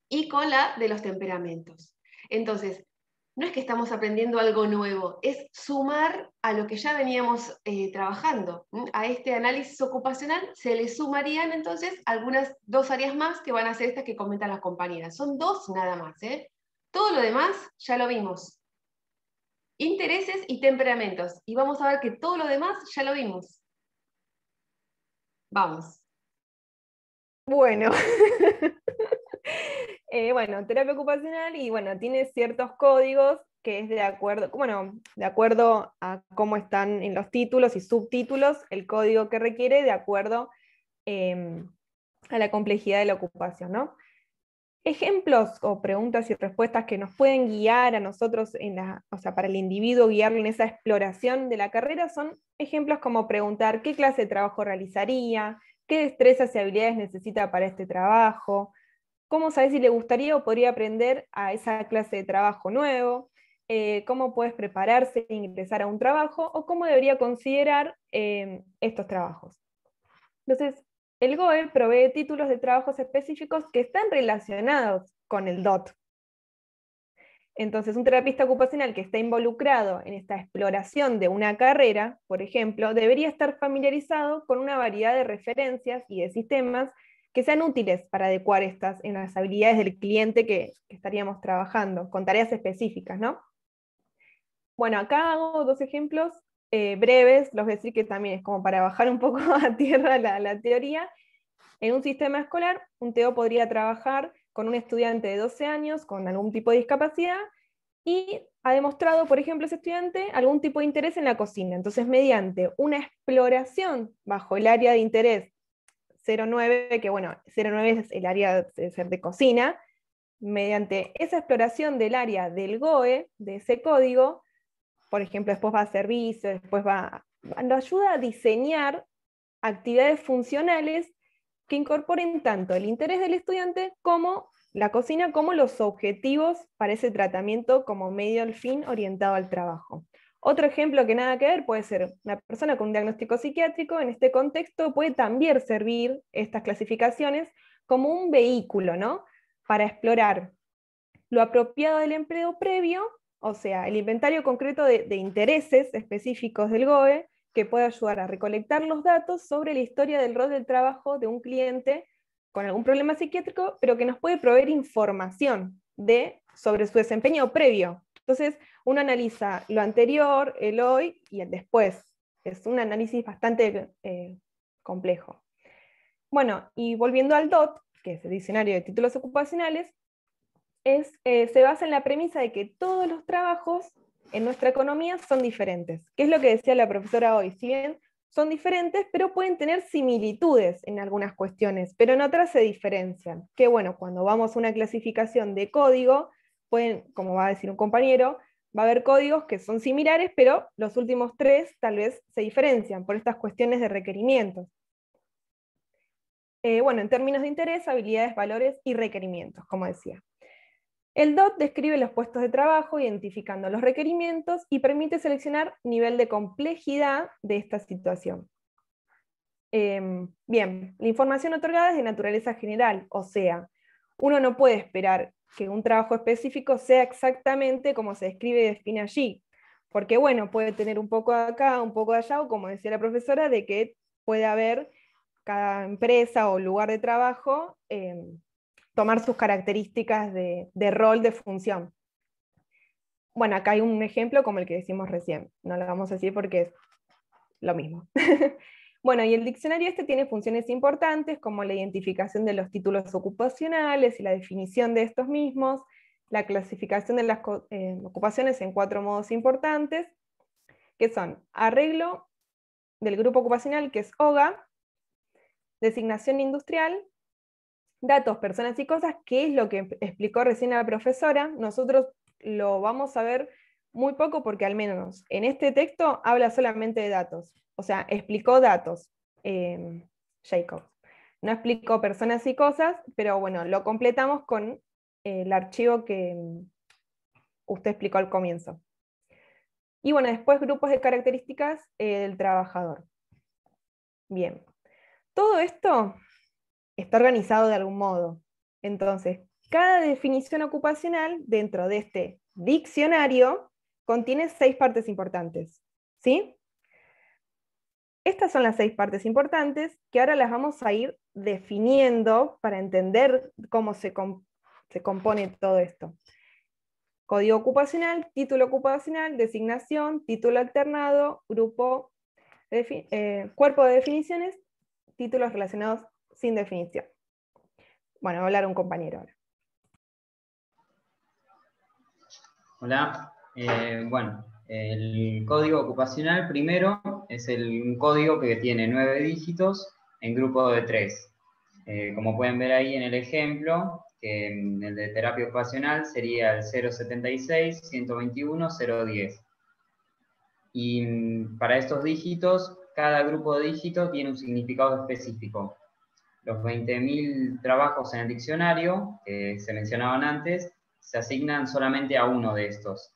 y con la de los temperamentos. Entonces, no es que estamos aprendiendo algo nuevo, es sumar a lo que ya veníamos trabajando. A este análisis ocupacional se le sumarían entonces algunas 2 áreas más que van a ser estas que comentan las compañeras. Son 2 nada más, ¿eh? Todo lo demás ya lo vimos. Intereses y temperamentos. Y vamos a ver que todo lo demás ya lo vimos. Vamos. Bueno. Bueno, terapia ocupacional y bueno, tiene ciertos códigos que es de acuerdo a cómo están en los títulos y subtítulos, el código que requiere de acuerdo a la complejidad de la ocupación, ¿no? Ejemplos o preguntas y respuestas que nos pueden guiar a nosotros, o sea, para el individuo guiarlo en esa exploración de la carrera son ejemplos como preguntar qué clase de trabajo realizaría, qué destrezas y habilidades necesita para este trabajo, cómo saber si le gustaría o podría aprender a esa clase de trabajo nuevo, cómo puedes prepararse e ingresar a un trabajo, o cómo debería considerar estos trabajos. Entonces, el GOE provee títulos de trabajos específicos que están relacionados con el DOT. Entonces, un terapista ocupacional que está involucrado en esta exploración de una carrera, por ejemplo, debería estar familiarizado con una variedad de referencias y de sistemas que sean útiles para adecuar estas en las habilidades del cliente que estaríamos trabajando, con tareas específicas, ¿no? Bueno, acá hago 2 ejemplos breves, los voy a decir que también es como para bajar un poco a tierra la teoría. En un sistema escolar, un TO podría trabajar con un estudiante de 12 años con algún tipo de discapacidad y ha demostrado, por ejemplo, ese estudiante algún tipo de interés en la cocina. Entonces, mediante una exploración bajo el área de interés 09, que bueno, 09 es el área de cocina, mediante esa exploración del área del GOE, de ese código, por ejemplo, después va a servicios, después lo ayuda a diseñar actividades funcionales que incorporen tanto el interés del estudiante como la cocina, como los objetivos para ese tratamiento como medio al fin orientado al trabajo. Otro ejemplo que nada que ver puede ser una persona con un diagnóstico psiquiátrico. En este contexto puede también servir estas clasificaciones como un vehículo, ¿no? Para explorar lo apropiado del empleo previo, o sea, el inventario concreto de intereses específicos del GOE, que puede ayudar a recolectar los datos sobre la historia del rol del trabajo de un cliente con algún problema psiquiátrico, pero que nos puede proveer información sobre su desempeño previo Entonces, uno analiza lo anterior, el hoy y el después. Es un análisis bastante complejo. Bueno, y volviendo al DOT, que es el Diccionario de Títulos Ocupacionales, se basa en la premisa de que todos los trabajos en nuestra economía son diferentes. ¿Qué es lo que decía la profesora hoy? Si bien son diferentes, pero pueden tener similitudes en algunas cuestiones, pero en otras se diferencian. Que bueno, cuando vamos a una clasificación de código, pueden, como va a decir un compañero, va a haber códigos que son similares, pero los últimos 3 tal vez se diferencian por estas cuestiones de requerimientos. Bueno, en términos de interés, habilidades, valores y requerimientos, como decía. El DOT describe los puestos de trabajo, identificando los requerimientos y permite seleccionar nivel de complejidad de esta situación. Bien, la información otorgada es de naturaleza general, o sea, uno no puede esperar que un trabajo específico sea exactamente como se describe y define allí, porque bueno, puede tener un poco de acá, un poco de allá, o como decía la profesora, de que puede haber cada empresa o lugar de trabajo tomar sus características de rol, de función. Bueno, acá hay un ejemplo como el que decimos recién, no lo vamos a decir porque es lo mismo. Bueno, y el diccionario este tiene funciones importantes como la identificación de los títulos ocupacionales y la definición de estos mismos, la clasificación de las ocupaciones en 4 modos importantes, que son arreglo del grupo ocupacional, que es OGA, designación industrial, datos, personas y cosas, que es lo que explicó recién la profesora. Nosotros lo vamos a ver muy poco porque al menos en este texto habla solamente de datos. O sea, explicó datos, Jacob. No explicó personas y cosas, pero bueno, lo completamos con el archivo que usted explicó al comienzo. Y bueno, después grupos de características del trabajador. Bien. Todo esto está organizado de algún modo. Entonces, cada definición ocupacional dentro de este diccionario contiene 6 partes importantes. ¿Sí? Estas son las 6 partes importantes que ahora las vamos a ir definiendo para entender cómo se compone todo esto. Código ocupacional, título ocupacional, designación, título alternado, grupo, cuerpo de definiciones, títulos relacionados sin definición. Bueno, va a hablar un compañero ahora. Hola, bueno, el código ocupacional primero es un código que tiene 9 dígitos en grupo de 3. Como pueden ver ahí en el ejemplo, que en el de terapia ocupacional sería el 076, 121, 010. Y para estos dígitos, cada grupo de dígitos tiene un significado específico. Los 20.000 trabajos en el diccionario, que se mencionaban antes, se asignan solamente a uno de estos.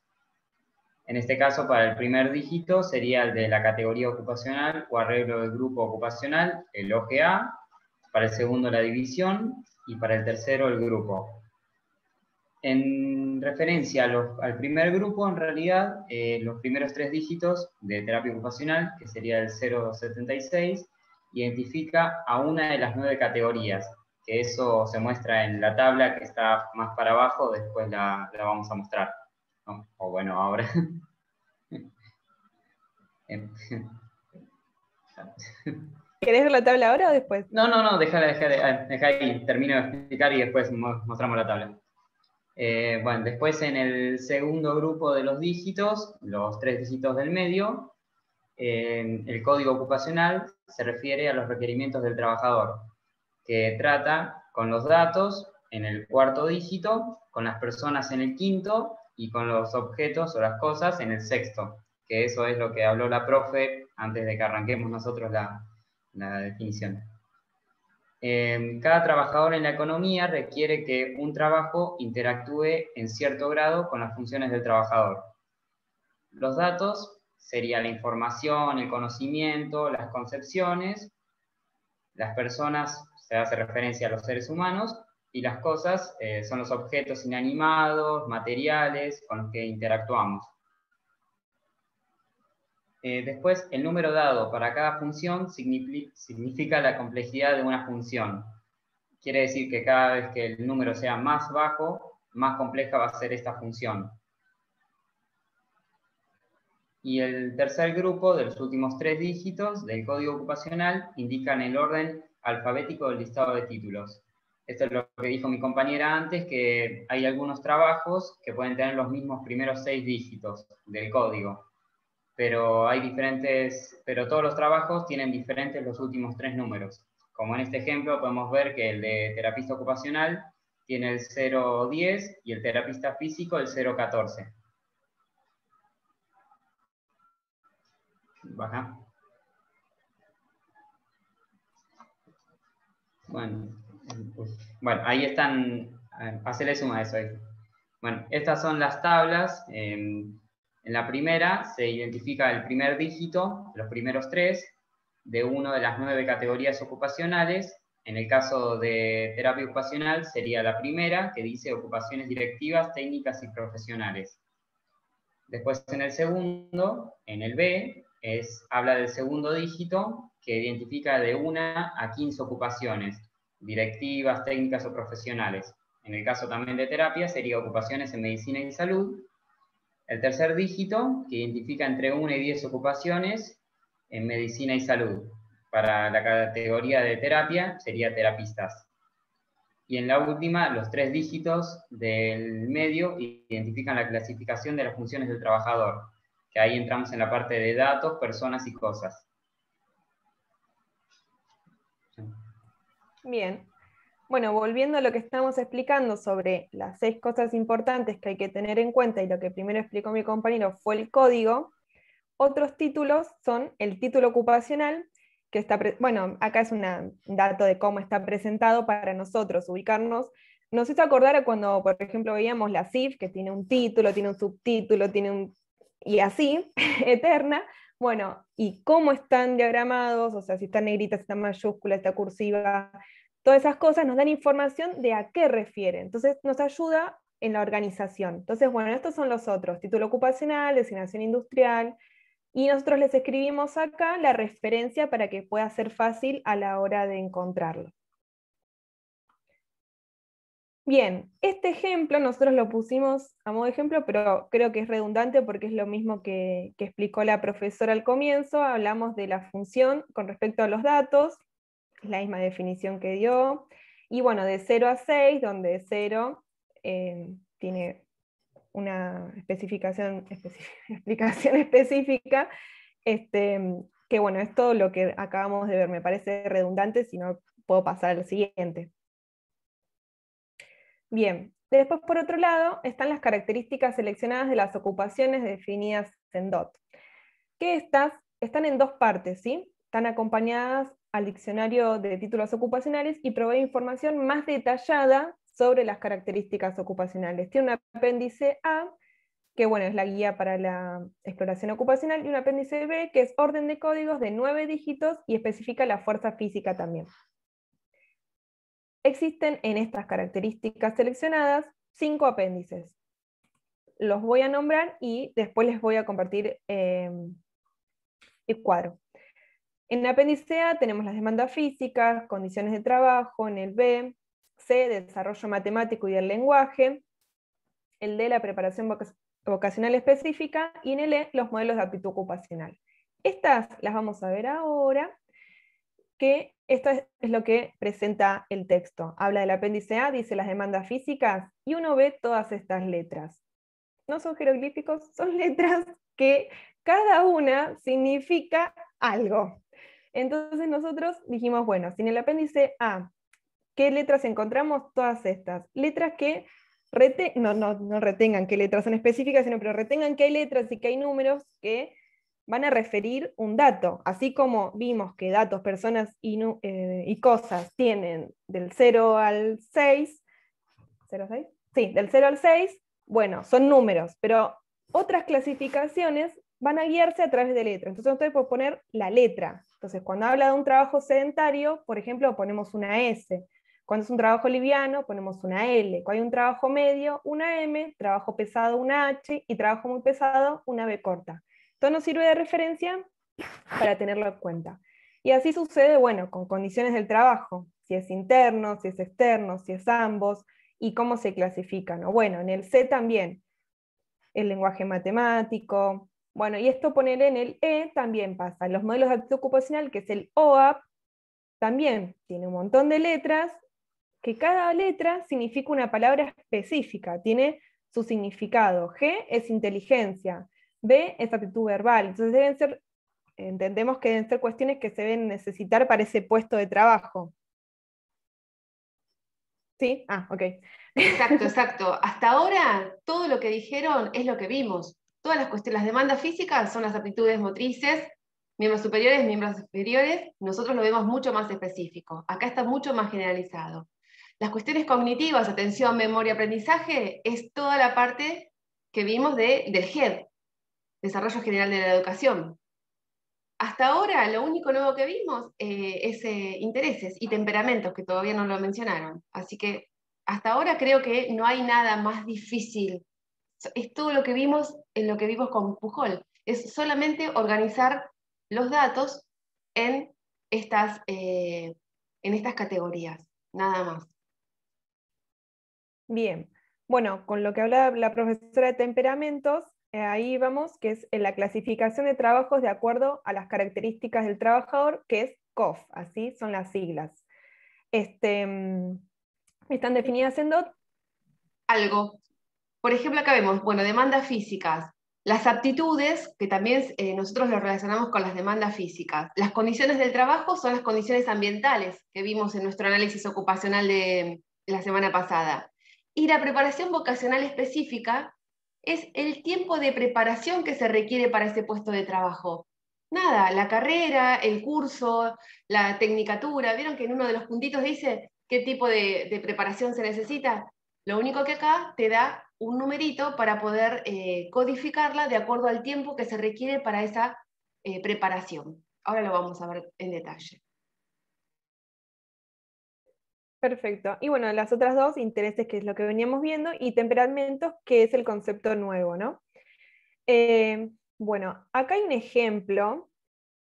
En este caso, para el primer dígito sería el de la categoría ocupacional o arreglo del grupo ocupacional, el OGA, para el segundo la división y para el tercero el grupo. En referencia al primer grupo, en realidad, los primeros 3 dígitos de terapia ocupacional, que sería el 076, identifica a una de las 9 categorías, que eso se muestra en la tabla que está más para abajo, después la vamos a mostrar, ¿no? O bueno, ahora. ¿Querés ver la tabla ahora o después? No, deja ahí, termino de explicar y después mostramos la tabla. Bueno, después en el segundo grupo de los dígitos, los 3 dígitos del medio, el código ocupacional se refiere a los requerimientos del trabajador, que trata con los datos en el 4º dígito, con las personas en el 5º y con los objetos o las cosas en el 6º, que eso es lo que habló la profe antes de que arranquemos nosotros la definición. Cada trabajador en la economía requiere que un trabajo interactúe en cierto grado con las funciones del trabajador. Los datos serían la información, el conocimiento, las concepciones. Las personas se hace referencia a los seres humanos y las cosas son los objetos inanimados, materiales con los que interactuamos. Después, el número dado para cada función significa la complejidad de una función. Quiere decir que cada vez que el número sea más bajo, más compleja va a ser esta función. Y el tercer grupo, de los últimos 3 dígitos del código ocupacional, indican el orden alfabético del listado de títulos. Esto es lo que dijo mi compañera antes, que hay algunos trabajos que pueden tener los mismos primeros 6 dígitos del código, pero pero todos los trabajos tienen diferentes los últimos 3 números. Como en este ejemplo podemos ver que el de terapista ocupacional tiene el 010 y el terapista físico el 014. Baja. Bueno, ahí están, hacerle suma a eso ahí. Bueno, estas son las tablas. En la primera se identifica el primer dígito, los primeros 3, de una de las 9 categorías ocupacionales. En el caso de terapia ocupacional sería la primera, que dice ocupaciones directivas, técnicas y profesionales. Después en el segundo, en el B, habla del segundo dígito, que identifica de 1 a 15 ocupaciones, directivas, técnicas o profesionales. En el caso también de terapia, sería ocupaciones en medicina y salud. El tercer dígito, que identifica entre 1 y 10 ocupaciones en medicina y salud. Para la categoría de terapia, sería terapistas. Y en la última, los 3 dígitos del medio identifican la clasificación de las funciones del trabajador, que ahí entramos en la parte de datos, personas y cosas. Bien. Bueno, volviendo a lo que estamos explicando sobre las 6 cosas importantes que hay que tener en cuenta, y lo que primero explicó mi compañero fue el código, otros títulos son el título ocupacional, que está, bueno, acá es un dato de cómo está presentado para nosotros, ubicarnos. Nos hizo acordar a cuando, por ejemplo, veíamos la CIF, que tiene un título, tiene un subtítulo, y así, eterna. Bueno, y cómo están diagramados, o sea, si está negrita, si está mayúscula, está cursiva, todas esas cosas nos dan información de a qué refiere. Entonces nos ayuda en la organización. Entonces, bueno, estos son los otros: título ocupacional, designación industrial, y nosotros les escribimos acá la referencia para que pueda ser fácil a la hora de encontrarlo. Bien, este ejemplo nosotros lo pusimos a modo de ejemplo, pero creo que es redundante porque es lo mismo que explicó la profesora al comienzo. Hablamos de la función con respecto a los datos, es la misma definición que dio, y bueno, de 0 a 6, donde 0 tiene una explicación específica, que bueno, es todo lo que acabamos de ver. Me parece redundante, si no puedo pasar al siguiente. Bien, después por otro lado están las características seleccionadas de las ocupaciones definidas en DOT, que estas están en 2 partes, ¿sí? Están acompañadas al diccionario de títulos ocupacionales y provee información más detallada sobre las características ocupacionales. Tiene un apéndice A, que bueno, es la guía para la exploración ocupacional, y un apéndice B, que es orden de códigos de 9 dígitos y especifica la fuerza física también. Existen en estas características seleccionadas 5 apéndices. Los voy a nombrar y después les voy a compartir el cuadro. En el apéndice A tenemos las demandas físicas, condiciones de trabajo. En el B, C, desarrollo matemático y del lenguaje. El D, la preparación vocacional específica, y en el E, los modelos de aptitud ocupacional. Estas las vamos a ver ahora, que esto es lo que presenta el texto. Habla del apéndice A, dice las demandas físicas, y uno ve todas estas letras. No son jeroglíficos, son letras que cada una significa algo. Entonces nosotros dijimos, bueno, si en el apéndice A, ¿qué letras encontramos? Todas estas. Letras que no retengan qué letras son específicas, sino pero retengan que hay letras y que hay números que van a referir un dato. Así como vimos que datos, personas y cosas tienen del 0 al 6, ¿0 6? Sí, del 0 al 6, bueno, son números, pero otras clasificaciones van a guiarse a través de letras. Entonces nosotros podemos poner la letra. Entonces cuando habla de un trabajo sedentario, por ejemplo, ponemos una S. Cuando es un trabajo liviano, ponemos una L. Cuando hay un trabajo medio, una M. Trabajo pesado, una H. Y trabajo muy pesado, una B corta. Esto nos sirve de referencia para tenerlo en cuenta. Y así sucede, bueno, con condiciones del trabajo. Si es interno, si es externo, si es ambos, y cómo se clasifican. O bueno, en el C también, el lenguaje matemático, Bueno, y esto poner en el E también pasa. Los modelos de aptitud ocupacional, que es el OAP, también tiene un montón de letras, que cada letra significa una palabra específica, tiene su significado. G es inteligencia, B es aptitud verbal. Entonces entendemos que deben ser cuestiones que se deben necesitar para ese puesto de trabajo. ¿Sí? Ah, ok. Exacto, exacto. Hasta ahora, todo lo que dijeron es lo que vimos. Todas las cuestiones, las demandas físicas son las aptitudes motrices, miembros inferiores, nosotros lo vemos mucho más específico. Acá está mucho más generalizado. Las cuestiones cognitivas, atención, memoria, aprendizaje, es toda la parte que vimos del GED, Desarrollo General de la Educación. Hasta ahora, lo único nuevo que vimos es intereses y temperamentos, que todavía no lo mencionaron. Así que hasta ahora creo que no hay nada más difícil. Es todo lo que vimos en lo que vimos con Pujol. Es solamente organizar los datos en estas categorías, nada más. Bien, bueno, con lo que hablaba la profesora de temperamentos, ahí vamos, que es en la clasificación de trabajos de acuerdo a las características del trabajador, que es COF, así son las siglas. Están definidas en DOT. Algo. Por ejemplo, acá vemos, bueno, demandas físicas. Las aptitudes, que también nosotros lo relacionamos con las demandas físicas. Las condiciones del trabajo son las condiciones ambientales que vimos en nuestro análisis ocupacional de la semana pasada. Y la preparación vocacional específica es el tiempo de preparación que se requiere para ese puesto de trabajo. Nada, la carrera, el curso, la tecnicatura. ¿Vieron que en uno de los puntitos dice qué tipo de preparación se necesita? Lo único que acá te da un numerito para poder codificarla de acuerdo al tiempo que se requiere para esa preparación. Ahora lo vamos a ver en detalle. Perfecto. Y bueno, las otras dos, intereses, que es lo que veníamos viendo, y temperamentos, que es el concepto nuevo, ¿no? Bueno, acá hay un ejemplo,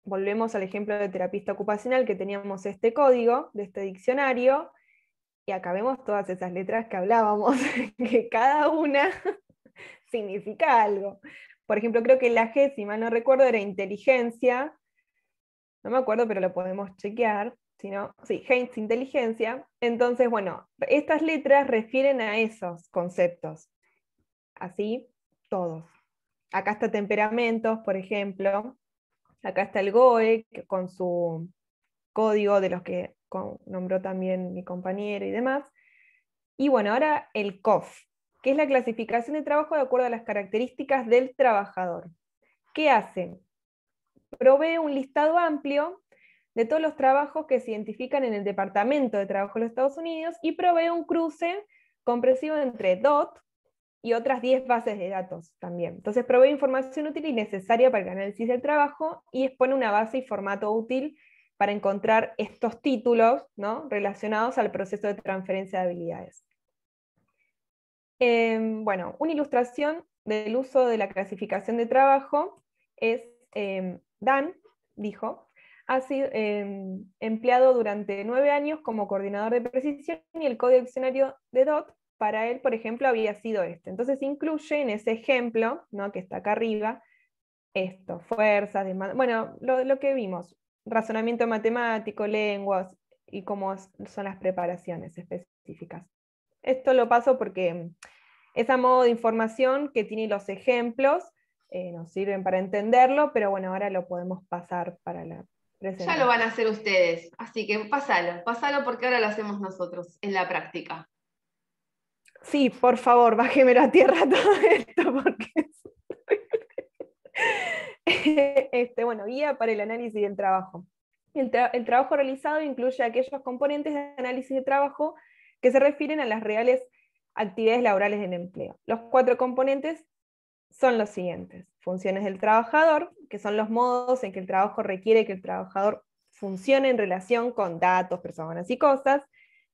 volvemos al ejemplo de terapista ocupacional, que teníamos este código de este diccionario, y acá vemos todas esas letras que hablábamos, que cada una significa algo. Por ejemplo, creo que la G, si mal no recuerdo, era inteligencia, no me acuerdo, pero lo podemos chequear. Sí, G es inteligencia. Entonces, bueno, estas letras refieren a esos conceptos. Así, todos. Acá está temperamentos, por ejemplo. Acá está el GOE, con su código de los que nombró también mi compañero y demás. Y bueno, ahora el COF, que es la clasificación de trabajo de acuerdo a las características del trabajador. ¿Qué hace? Provee un listado amplio de todos los trabajos que se identifican en el Departamento de Trabajo de los Estados Unidos y provee un cruce comprensivo entre DOT y otras 10 bases de datos también. Entonces provee información útil y necesaria para el análisis del trabajo y expone una base y formato útil para encontrar estos títulos, ¿no?, relacionados al proceso de transferencia de habilidades. Bueno, una ilustración del uso de la clasificación de trabajo es Dan dijo, ha sido empleado durante 9 años como coordinador de precisión y el código diccionario de DOT para él, por ejemplo, había sido este. Entonces incluye en ese ejemplo, ¿no?, que está acá arriba, esto, fuerzas, bueno, lo que vimos, razonamiento matemático, lenguas y cómo son las preparaciones específicas. Esto lo paso porque es a modo de información que tiene los ejemplos, nos sirven para entenderlo, pero bueno, ahora lo podemos pasar para la presentación. Ya lo van a hacer ustedes, así que pásalo porque ahora lo hacemos nosotros en la práctica. Sí, por favor, bájemelo a tierra todo esto, porque bueno, guía para el análisis del trabajo. El trabajo realizado incluye aquellos componentes de análisis de trabajo que se refieren a las reales actividades laborales del empleo. Los 4 componentes son los siguientes: funciones del trabajador, que son los modos en que el trabajo requiere que el trabajador funcione en relación con datos, personas y cosas;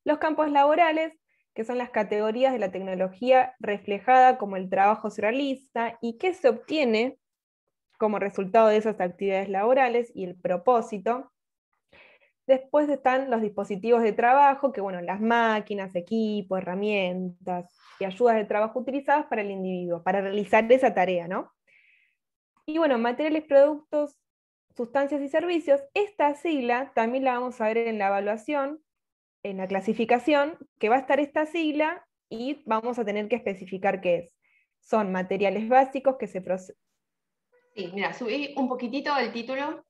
los campos laborales, que son las categorías de la tecnología reflejada como el trabajo se realiza y qué se obtiene como resultado de esas actividades laborales, y el propósito. Después están los dispositivos de trabajo, que bueno, las máquinas, equipos, herramientas y ayudas de trabajo utilizadas para el individuo, para realizar esa tarea, ¿no? Y bueno, materiales, productos, sustancias y servicios, esta sigla también la vamos a ver en la evaluación, en la clasificación, que va a estar esta sigla y vamos a tener que especificar qué es. Son materiales básicos que se procesan. Sí, mira, subí un poquitito el título.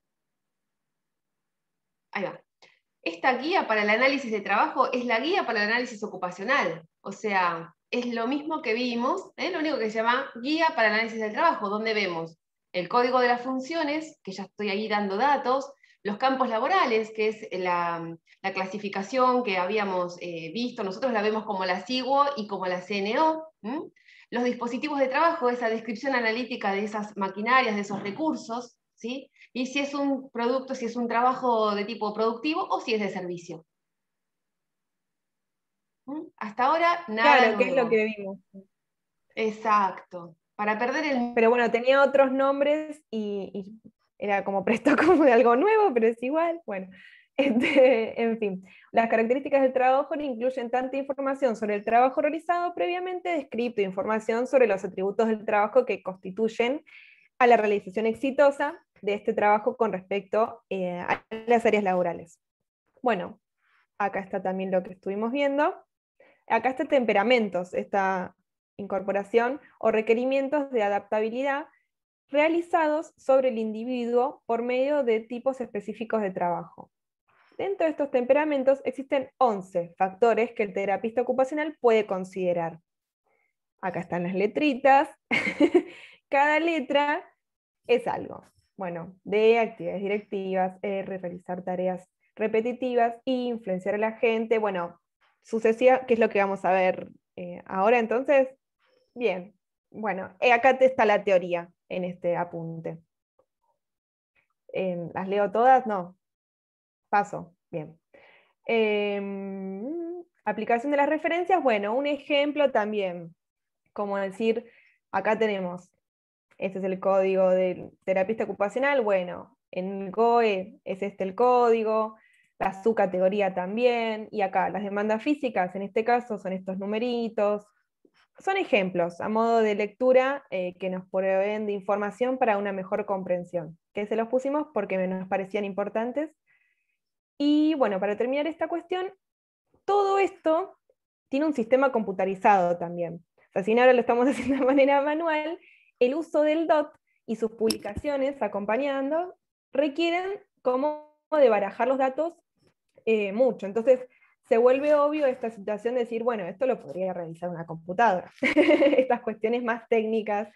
Ahí va. Esta guía para el análisis de trabajo es la guía para el análisis ocupacional. O sea, es lo mismo que vimos, lo único que se llama guía para el análisis del trabajo, donde vemos el código de las funciones, que ya estoy ahí dando datos, los campos laborales, que es la clasificación que habíamos visto, nosotros la vemos como la SIGO y como la CNO, los dispositivos de trabajo, esa descripción analítica de esas maquinarias, de esos recursos, ¿sí? Y si es un producto, si es un trabajo de tipo productivo o si es de servicio. Hasta ahora nada Claro, nuevo. que es lo que vimos. Exacto. Para perder el... Pero bueno, tenía otros nombres y era como presto como de algo nuevo, pero es igual. Bueno, en fin, las características del trabajo incluyen tanta información sobre el trabajo realizado previamente descrito, información sobre los atributos del trabajo que constituyen a la realización exitosa de este trabajo con respecto a las áreas laborales. Bueno, acá está también lo que estuvimos viendo. Acá está temperamentos, esta incorporación o requerimientos de adaptabilidad realizados sobre el individuo por medio de tipos específicos de trabajo. Dentro de estos temperamentos existen 11 factores que el terapista ocupacional puede considerar. Acá están las letritas. Cada letra es algo. Bueno, D, actividades directivas, R, realizar tareas repetitivas, I, influenciar a la gente, bueno, sucesiva, que es lo que vamos a ver ahora entonces. Bien, bueno, acá está la teoría en este apunte. ¿Las leo todas? No. Paso, bien. Aplicación de las referencias, bueno, un ejemplo también, como decir, acá tenemos, este es el código del terapista ocupacional, bueno, en el GOE es este el código, la subcategoría también, y acá las demandas físicas, en este caso son estos numeritos, son ejemplos a modo de lectura que nos proveen de información para una mejor comprensión, que se los pusimos porque nos parecían importantes. Y bueno, para terminar esta cuestión, todo esto tiene un sistema computarizado también. O sea, si ahora lo estamos haciendo de manera manual, el uso del DOT y sus publicaciones acompañando requieren como de barajar los datos mucho. Entonces, se vuelve obvio esta situación de decir, bueno, esto lo podría realizar una computadora. Estas cuestiones más técnicas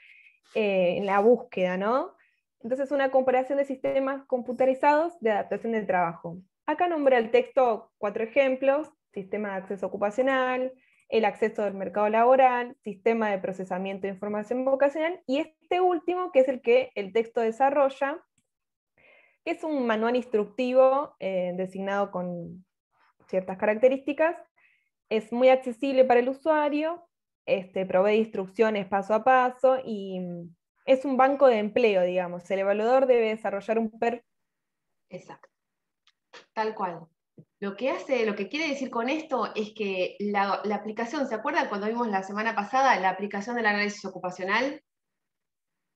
en la búsqueda, ¿no? Entonces, una comparación de sistemas computarizados de adaptación del trabajo. Acá nombra el texto 4 ejemplos: sistema de acceso ocupacional, el acceso del mercado laboral, sistema de procesamiento de información vocacional, y este último, que es el que el texto desarrolla, que es un manual instructivo designado con ciertas características, es muy accesible para el usuario, provee instrucciones paso a paso, y es un banco de empleo, digamos. El evaluador debe desarrollar un Exacto. Tal cual. Lo que quiere decir con esto es que la aplicación, ¿se acuerdan cuando vimos la semana pasada la aplicación del análisis ocupacional?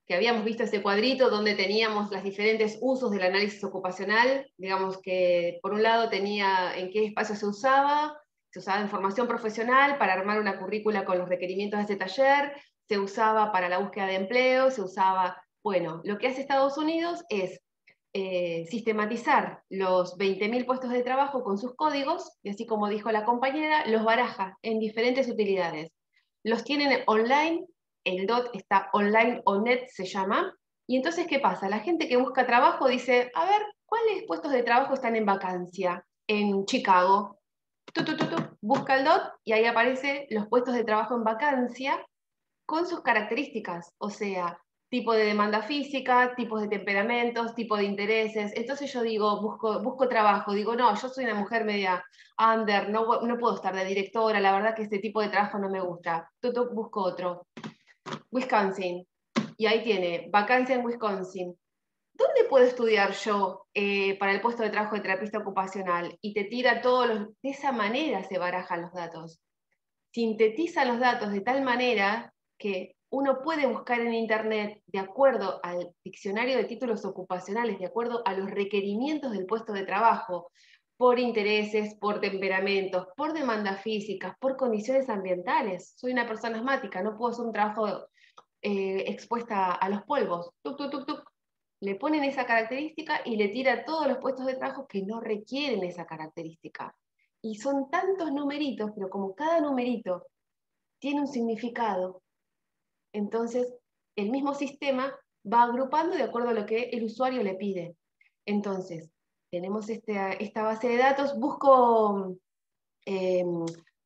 Que habíamos visto ese cuadrito donde teníamos los diferentes usos del análisis ocupacional, digamos que por un lado tenía en qué espacio se usaba en formación profesional para armar una currícula con los requerimientos de este taller, se usaba para la búsqueda de empleo, se usaba, bueno, lo que hace Estados Unidos es sistematizar los 20.000 puestos de trabajo con sus códigos, y así como dijo la compañera, los baraja en diferentes utilidades. Los tienen online, el DOT está online o net se llama, y entonces, ¿qué pasa? La gente que busca trabajo dice, a ver, ¿cuáles puestos de trabajo están en vacancia en Chicago? Busca el DOT y ahí aparecen los puestos de trabajo en vacancia con sus características, o sea, tipo de demanda física, tipos de temperamentos, tipo de intereses. Entonces yo digo, busco trabajo, digo, no, yo soy una mujer media under, no puedo estar de directora, la verdad que este tipo de trabajo no me gusta. Busco otro. Wisconsin. Y ahí tiene, vacancia en Wisconsin. ¿Dónde puedo estudiar yo para el puesto de trabajo de terapista ocupacional? Y te tira todos los... De esa manera se barajan los datos. Sintetiza los datos de tal manera que uno puede buscar en Internet, de acuerdo al diccionario de títulos ocupacionales, de acuerdo a los requerimientos del puesto de trabajo, por intereses, por temperamentos, por demandas físicas, por condiciones ambientales. Soy una persona asmática, no puedo hacer un trabajo expuesta a los polvos. Tuc, tuc, tuc, tuc. Le ponen esa característica y le tira todos los puestos de trabajo que no requieren esa característica. Y son tantos numeritos, pero como cada numerito tiene un significado, entonces el mismo sistema va agrupando de acuerdo a lo que el usuario le pide. Entonces, tenemos esta base de datos, busco,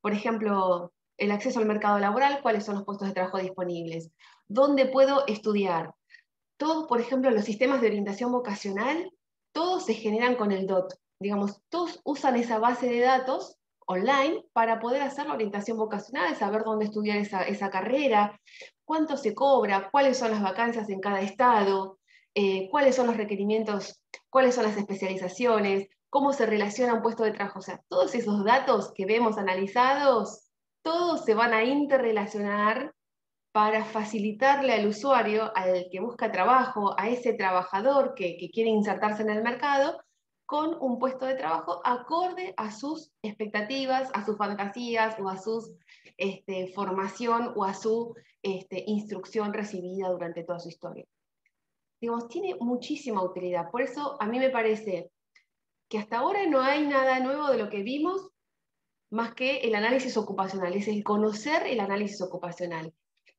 por ejemplo, el acceso al mercado laboral, cuáles son los puestos de trabajo disponibles, dónde puedo estudiar. Todos, por ejemplo, los sistemas de orientación vocacional, todos se generan con el DOT. Digamos, todos usan esa base de datos online para poder hacer la orientación vocacional, saber dónde estudiar esa carrera, cuánto se cobra, cuáles son las vacancias en cada estado, cuáles son los requerimientos, cuáles son las especializaciones, cómo se relaciona un puesto de trabajo. O sea, todos esos datos que vemos analizados, todos se van a interrelacionar para facilitarle al usuario, al que busca trabajo, a ese trabajador que quiere insertarse en el mercado, con un puesto de trabajo acorde a sus expectativas, a sus fantasías o a su formación o a su instrucción recibida durante toda su historia. Digamos, tiene muchísima utilidad. Por eso a mí me parece que hasta ahora no hay nada nuevo de lo que vimos más que el análisis ocupacional, es el conocer el análisis ocupacional.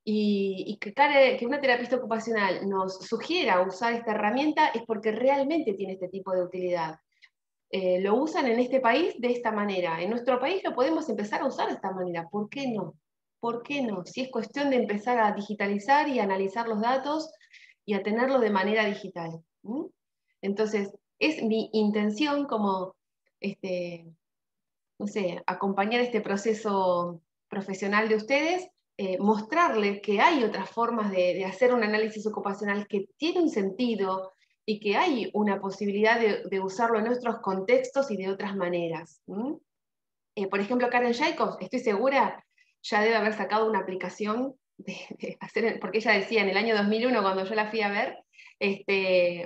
Y que una terapista ocupacional nos sugiera usar esta herramienta es porque realmente tiene este tipo de utilidad. Lo usan en este país de esta manera. En nuestro país lo podemos empezar a usar de esta manera. ¿Por qué no? ¿Por qué no? Si es cuestión de empezar a digitalizar y analizar los datos y a tenerlo de manera digital. Entonces, es mi intención como, no sé, acompañar este proceso profesional de ustedes, mostrarles que hay otras formas de hacer un análisis ocupacional que tiene un sentido y que hay una posibilidad de usarlo en nuestros contextos y de otras maneras. Por ejemplo, Karen Jacobs, estoy segura, ya debe haber sacado una aplicación de hacer, porque ella decía en el año 2001, cuando yo la fui a ver,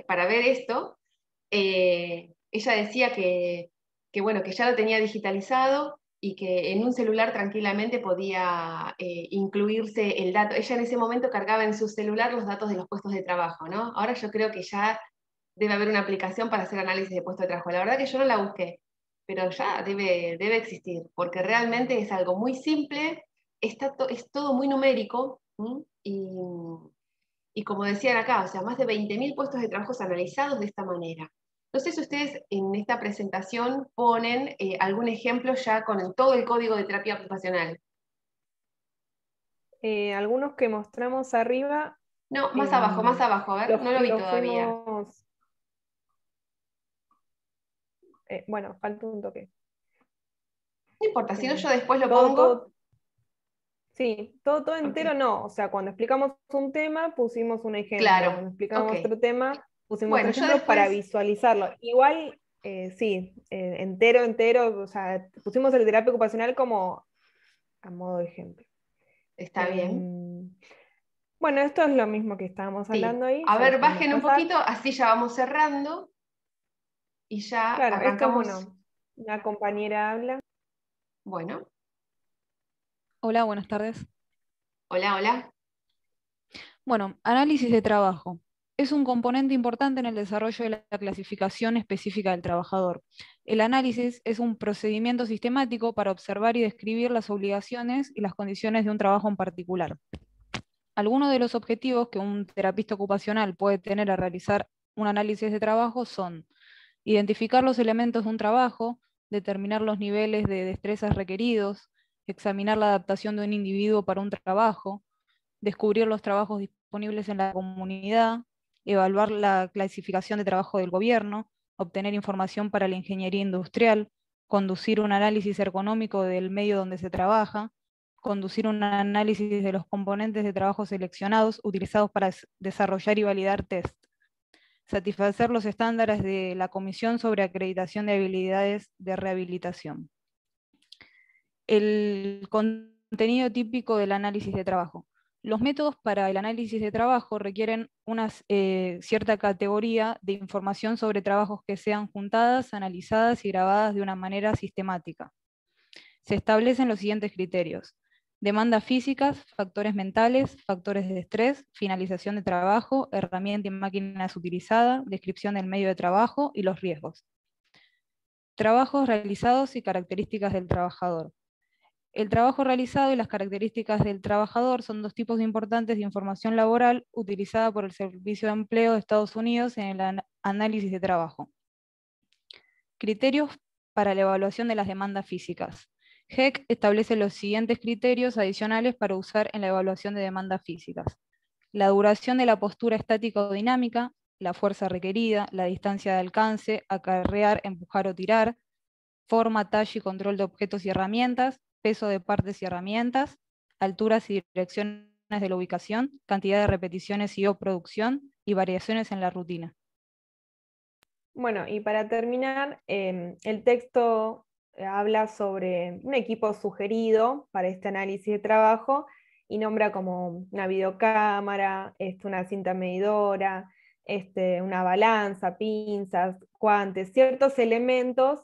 para ver esto, ella decía que bueno, que ya lo tenía digitalizado y que en un celular tranquilamente podía incluirse el dato. Ella en ese momento cargaba en su celular los datos de los puestos de trabajo, ¿no? Ahora yo creo que ya debe haber una aplicación para hacer análisis de puestos de trabajo. La verdad que yo no la busqué, pero ya debe existir, porque realmente es algo muy simple, es todo muy numérico, y como decían acá, o sea, más de 20.000 puestos de trabajo analizados de esta manera. No sé si ustedes en esta presentación ponen algún ejemplo ya con todo el código de terapia ocupacional. Algunos que mostramos arriba. No, más abajo, a ver, no lo vi todavía. Bueno, falta un toque. No importa, si no yo después lo pongo. Sí, todo entero no. O sea, cuando explicamos un tema pusimos un ejemplo. Claro, cuando explicamos otro tema pusimos otro ejemplo después... para visualizarlo. Igual, sí, entero, o sea, pusimos el terapia ocupacional como a modo de ejemplo. Está bien. Bueno, esto es lo mismo que estábamos hablando ahí. A ver, bajen un poquito, así ya vamos cerrando. Y ya arrancamos. Esto, bueno, una compañera habla. Bueno. Hola, buenas tardes. Hola. Bueno, análisis de trabajo. Es un componente importante en el desarrollo de la clasificación específica del trabajador. El análisis es un procedimiento sistemático para observar y describir las obligaciones y las condiciones de un trabajo en particular. Algunos de los objetivos que un terapista ocupacional puede tener al realizar un análisis de trabajo son identificar los elementos de un trabajo, determinar los niveles de destrezas requeridos, examinar la adaptación de un individuo para un trabajo, descubrir los trabajos disponibles en la comunidad, evaluar la clasificación de trabajo del gobierno, obtener información para la ingeniería industrial, conducir un análisis ergonómico del medio donde se trabaja, conducir un análisis de los componentes de trabajo seleccionados utilizados para desarrollar y validar test, satisfacer los estándares de la Comisión sobre Acreditación de Habilidades de Rehabilitación. El contenido típico del análisis de trabajo. Los métodos para el análisis de trabajo requieren una cierta categoría de información sobre trabajos que sean juntadas, analizadas y grabadas de una manera sistemática. Se establecen los siguientes criterios: demandas físicas, factores mentales, factores de estrés, finalización de trabajo, herramienta y máquinas utilizadas, descripción del medio de trabajo y los riesgos. Trabajos realizados y características del trabajador. El trabajo realizado y las características del trabajador son dos tipos importantes de información laboral utilizada por el Servicio de Empleo de Estados Unidos en el análisis de trabajo. Criterios para la evaluación de las demandas físicas. HEC establece los siguientes criterios adicionales para usar en la evaluación de demandas físicas: la duración de la postura estática o dinámica, la fuerza requerida, la distancia de alcance, acarrear, empujar o tirar, forma, talla y control de objetos y herramientas, peso de partes y herramientas, alturas y direcciones de la ubicación, cantidad de repeticiones y o producción, y variaciones en la rutina. Bueno, y para terminar, el texto habla sobre un equipo sugerido para este análisis de trabajo y nombra como una videocámara, una cinta medidora, una balanza, pinzas, guantes, ciertos elementos.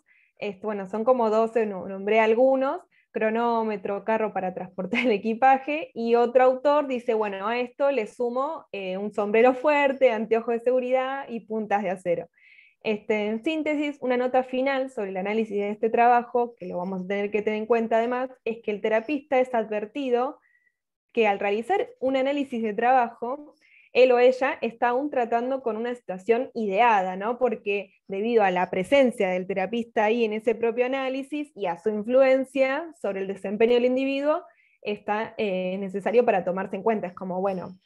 Bueno, son como 12, nombré algunos: cronómetro, carro para transportar el equipaje, y otro autor dice, bueno, a esto le sumo un sombrero fuerte, anteojos de seguridad y puntas de acero. En síntesis, una nota final sobre el análisis de este trabajo, que lo vamos a tener que tener en cuenta además, es que el terapista es advertido que al realizar un análisis de trabajo, él o ella está aún tratando con una situación ideada, ¿no? Porque debido a la presencia del terapista ahí en ese propio análisis y a su influencia sobre el desempeño del individuo, está necesario para tomarse en cuenta. Es como, bueno,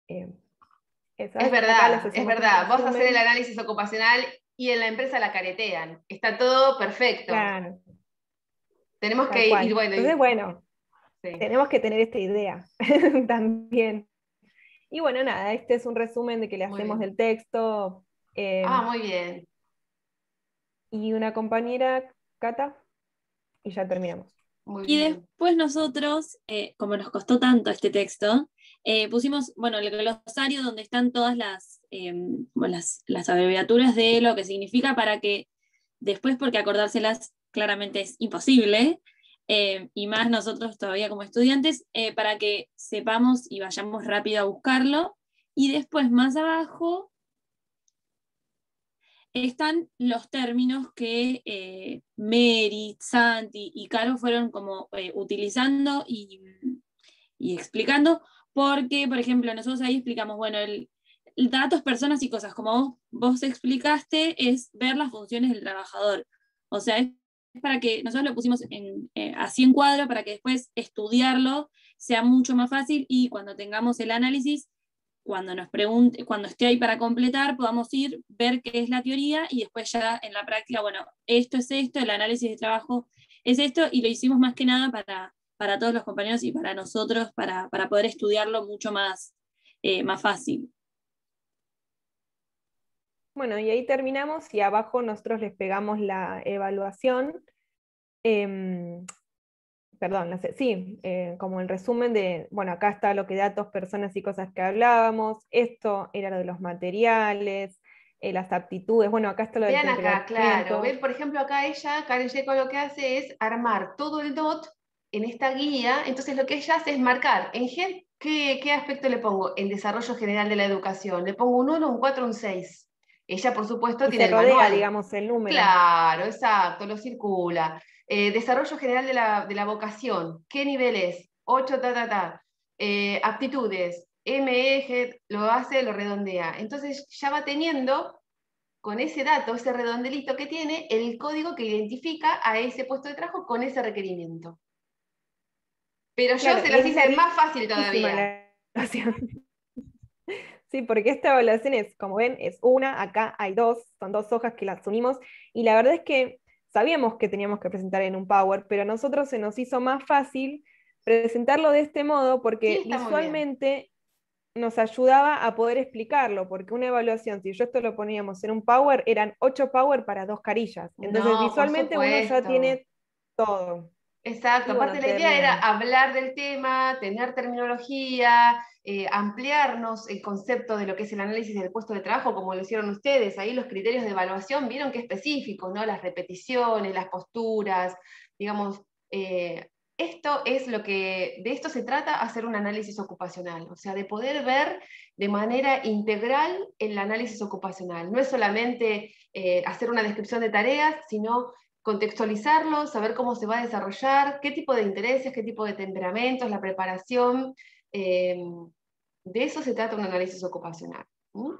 es verdad. Vos hacer el análisis ocupacional y en la empresa la caretean. Está todo perfecto. Claro. Tenemos que ir, bueno. Entonces, bueno, sí, tenemos que tener esta idea también. Y bueno, nada, este es un resumen de que le hacemos del texto. Muy bien. Y una compañera, Cata, y ya terminamos. Y después nosotros, como nos costó tanto este texto, pusimos, bueno, el glosario donde están todas las abreviaturas de lo que significa, para que después, porque acordárselas claramente es imposible, y más nosotros todavía como estudiantes, para que sepamos y vayamos rápido a buscarlo. Y después más abajo están los términos que Mary, Santi y Caro fueron como utilizando y explicando, porque, por ejemplo, nosotros ahí explicamos, bueno, el datos, personas y cosas, como vos explicaste, es ver las funciones del trabajador. O sea, es para que nosotros lo pusimos así en cuadro, para que después estudiarlo sea mucho más fácil, y cuando tengamos el análisis, cuando nos pregunte, cuando esté ahí para completar, podamos ir, ver qué es la teoría, y después ya en la práctica, bueno, esto es esto, el análisis de trabajo es esto, y lo hicimos más que nada para todos los compañeros y para nosotros, para poder estudiarlo mucho más fácil. Bueno, y ahí terminamos, y abajo nosotros les pegamos la evaluación. Como el resumen de, bueno, acá está lo que datos, personas y cosas que hablábamos, esto era lo de los materiales, las aptitudes, bueno, acá está lo del temperamento. Vean acá, claro, ven, por ejemplo, acá Karen Yeco lo que hace es armar todo el DOT en esta guía. Entonces lo que ella hace es marcar, en GED, ¿qué aspecto le pongo? En desarrollo general de la educación, le pongo un 1, un 4, un 6. Ella, por supuesto, tiene el manual. Digamos, el número. Claro, exacto, lo circula. Desarrollo general de la vocación, ¿qué nivel es? 8, aptitudes, ME, lo hace, lo redondea. Entonces ya va teniendo, con ese dato, ese redondelito que tiene, el código que identifica a ese puesto de trabajo con ese requerimiento. Pero yo se las hice más fácil todavía. Sí, porque esta evaluación es, como ven, es una, acá hay dos, son 2 hojas que las unimos, y la verdad es que sabíamos que teníamos que presentar en un Power, pero a nosotros se nos hizo más fácil presentarlo de este modo, porque visualmente nos ayudaba a poder explicarlo, porque una evaluación, si esto lo poníamos en un Power, eran 8 Power para 2 carillas. Entonces visualmente uno ya tiene todo. Exacto, Y bueno, aparte la idea era terminan. hablar del tema, tener terminología, ampliarnos el concepto de lo que es el análisis del puesto de trabajo, como lo hicieron ustedes. Ahí los criterios de evaluación vieron que específicos, ¿no? Las repeticiones, las posturas, digamos, esto es lo que, de esto se trata hacer un análisis ocupacional, o sea, de poder ver de manera integral el análisis ocupacional. No es solamente hacer una descripción de tareas, sino contextualizarlo, saber cómo se va a desarrollar, qué tipo de intereses, qué tipo de temperamentos, la preparación. De eso se trata un análisis ocupacional. ¿Mm?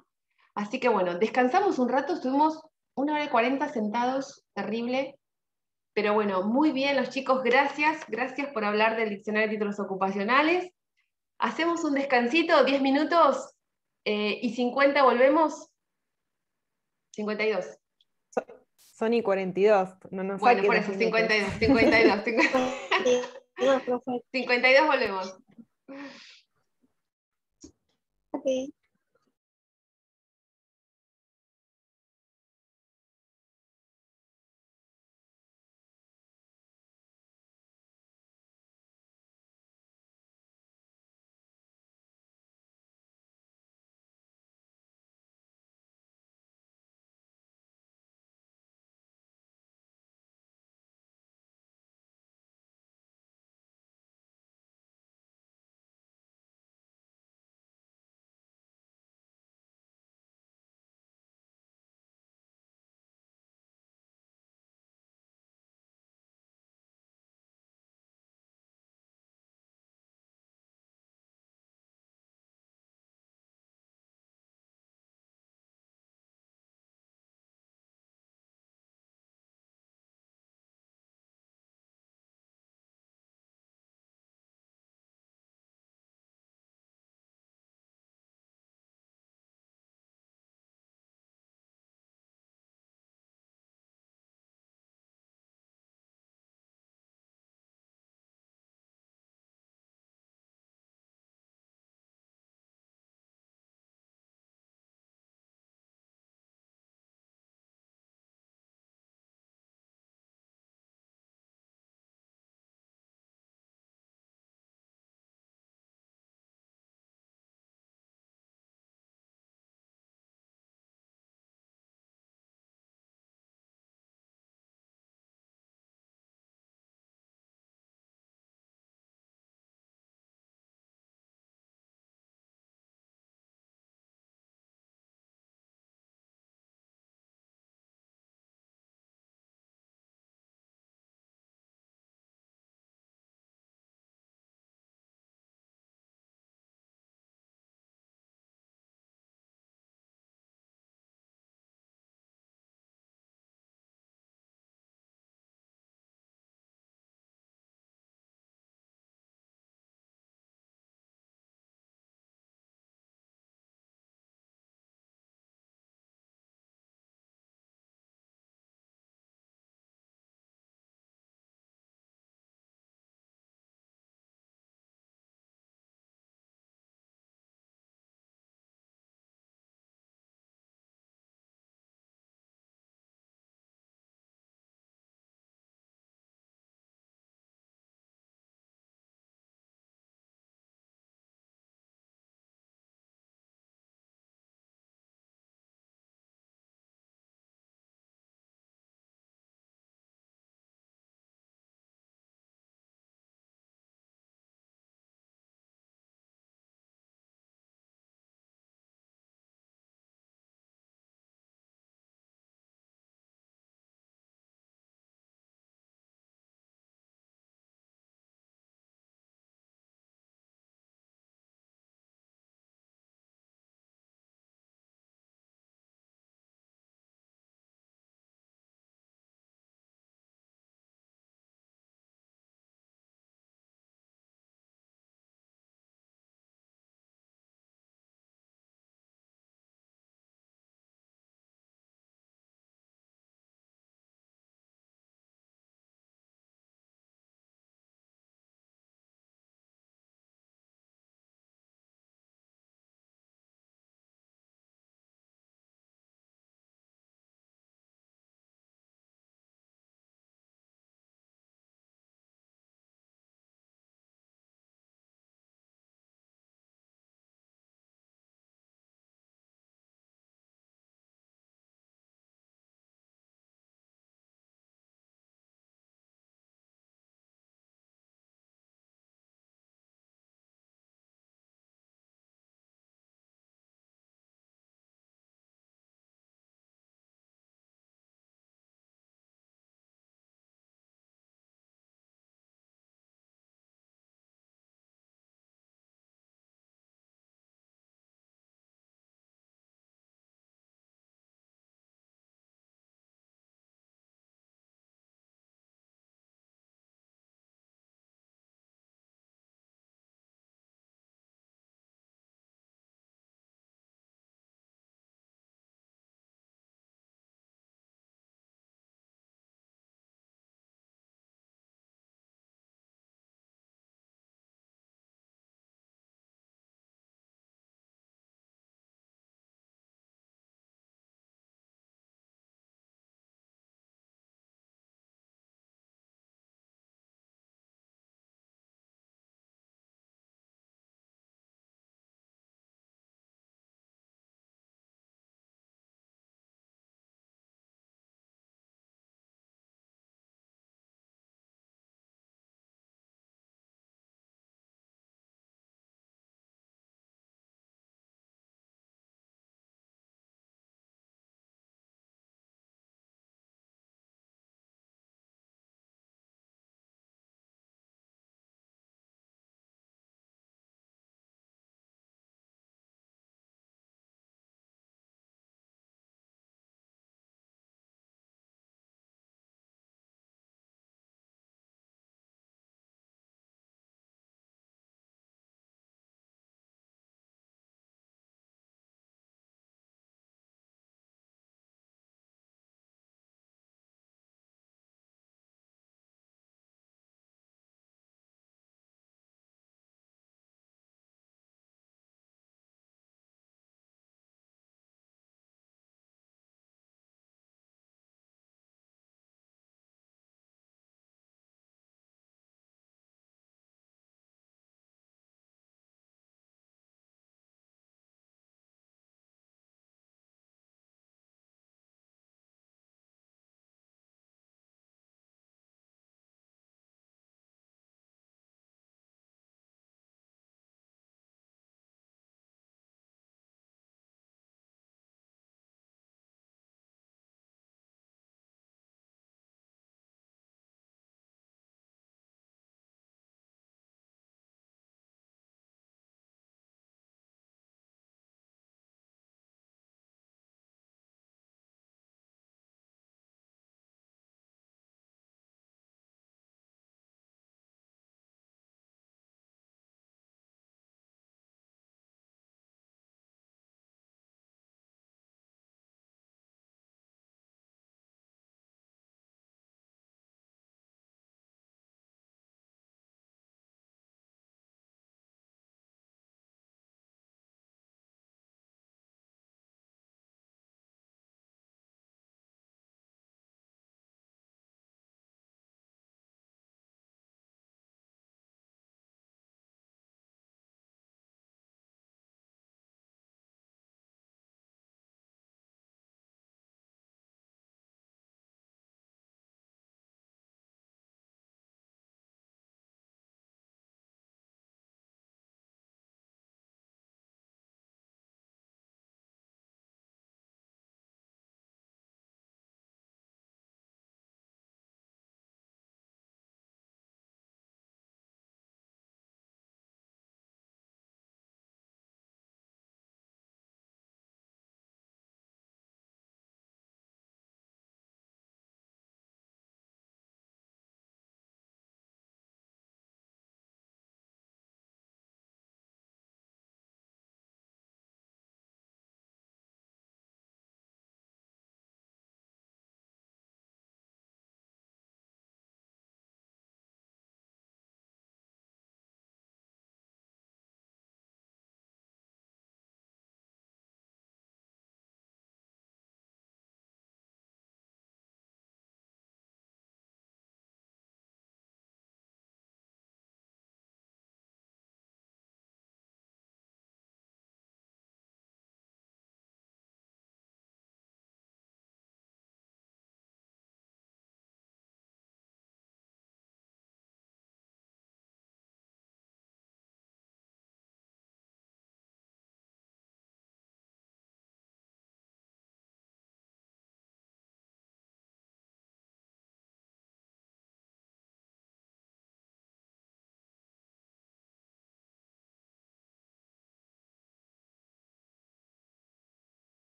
Así que bueno, descansamos un rato, estuvimos 1 hora y 40 sentados, terrible, pero bueno, muy bien los chicos, gracias, gracias por hablar del diccionario de títulos ocupacionales. Hacemos un descansito, 10 minutos, y 50 volvemos, 52. Son y 42, no nos Bueno, saques por 2 eso, minutos. 52, 52, 52, profe. 52 volvemos. Ok.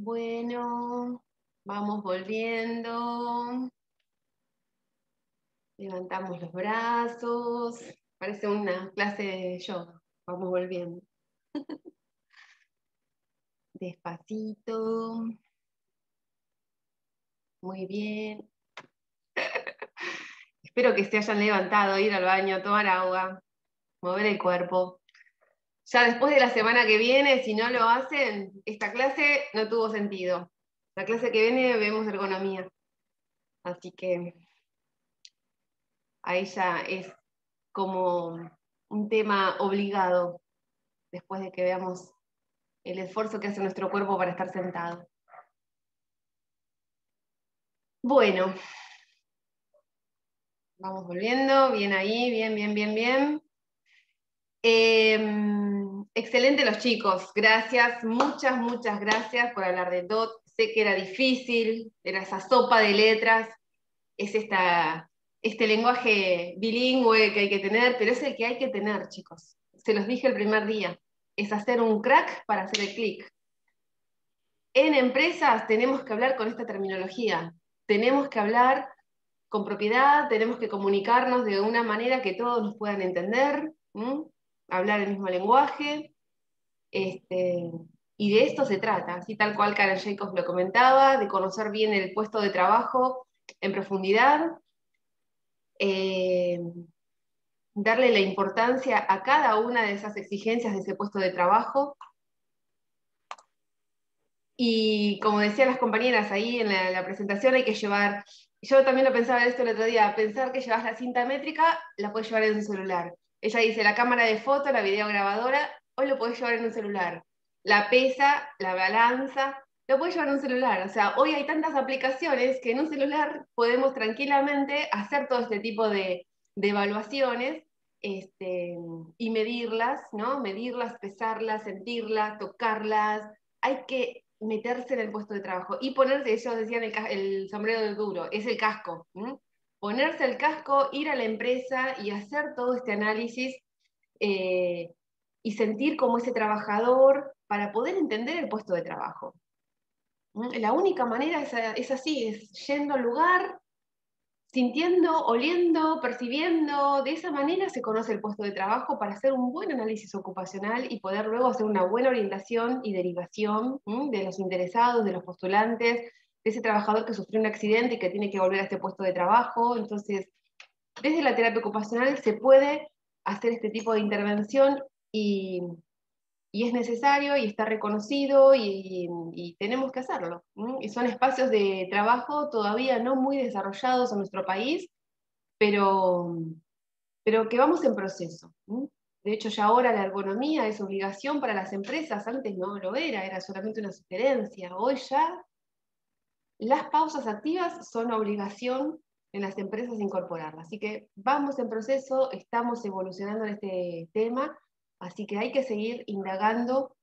Bueno, vamos volviendo. Levantamos los brazos. Parece una clase de yoga. Vamos volviendo. Despacito. Muy bien. Espero que se hayan levantado, ir al baño, tomar agua, mover el cuerpo. Ya después de la semana que viene, si no lo hacen, esta clase no tuvo sentido. La clase que viene vemos ergonomía. Así que ahí ya es como un tema obligado, después de que veamos el esfuerzo que hace nuestro cuerpo para estar sentado. Bueno, vamos volviendo, bien ahí, bien, bien, bien, bien. Excelente los chicos, gracias, muchas, muchas gracias por hablar de DOT. Sé que era difícil, era esa sopa de letras, es este lenguaje bilingüe que hay que tener, pero es el que hay que tener, chicos. Se los dije el primer día, es hacer un crack para hacer el clic. En empresas tenemos que hablar con esta terminología, tenemos que hablar con propiedad, tenemos que comunicarnos de una manera que todos nos puedan entender, hablar el mismo lenguaje, y de esto se trata, así tal cual Karen Jacobs lo comentaba, de conocer bien el puesto de trabajo en profundidad, darle la importancia a cada una de esas exigencias de ese puesto de trabajo. Y como decían las compañeras ahí en la presentación, hay que llevar, yo también lo pensaba esto el otro día, pensar que llevas la cinta métrica, la puedes llevar en un celular. Ella dice, la cámara de foto, la videograbadora, hoy lo podés llevar en un celular. La pesa, la balanza, lo puedes llevar en un celular. O sea, hoy hay tantas aplicaciones que en un celular podemos tranquilamente hacer todo este tipo de evaluaciones y medirlas, ¿no? Medirlas, pesarlas, sentirlas, tocarlas. Hay que meterse en el puesto de trabajo y ponerse, ellos decían el sombrero del duro, es el casco. Ponerse el casco, ir a la empresa y hacer todo este análisis y sentir como ese trabajador para poder entender el puesto de trabajo. La única manera es así, es yendo al lugar, sintiendo, oliendo, percibiendo, de esa manera se conoce el puesto de trabajo para hacer un buen análisis ocupacional y poder luego hacer una buena orientación y derivación de los interesados, de los postulantes, de ese trabajador que sufrió un accidente y que tiene que volver a este puesto de trabajo. Entonces, desde la terapia ocupacional se puede hacer este tipo de intervención y es necesario y está reconocido y tenemos que hacerlo. Y son espacios de trabajo todavía no muy desarrollados en nuestro país, pero que vamos en proceso. De hecho, ya ahora la ergonomía es obligación para las empresas, antes no lo era solamente una sugerencia. Hoy ya las pausas activas son obligación en las empresas incorporarlas. Así que vamos en proceso, estamos evolucionando en este tema, así que hay que seguir indagando,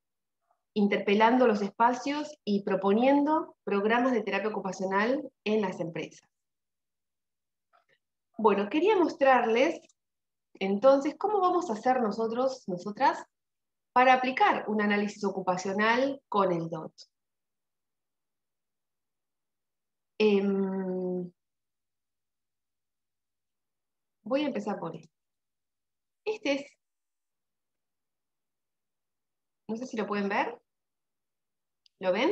interpelando los espacios y proponiendo programas de terapia ocupacional en las empresas. Bueno, quería mostrarles entonces cómo vamos a hacer nosotras, para aplicar un análisis ocupacional con el DOT. Voy a empezar por esto. Este es, no sé si lo pueden ver. ¿Lo ven?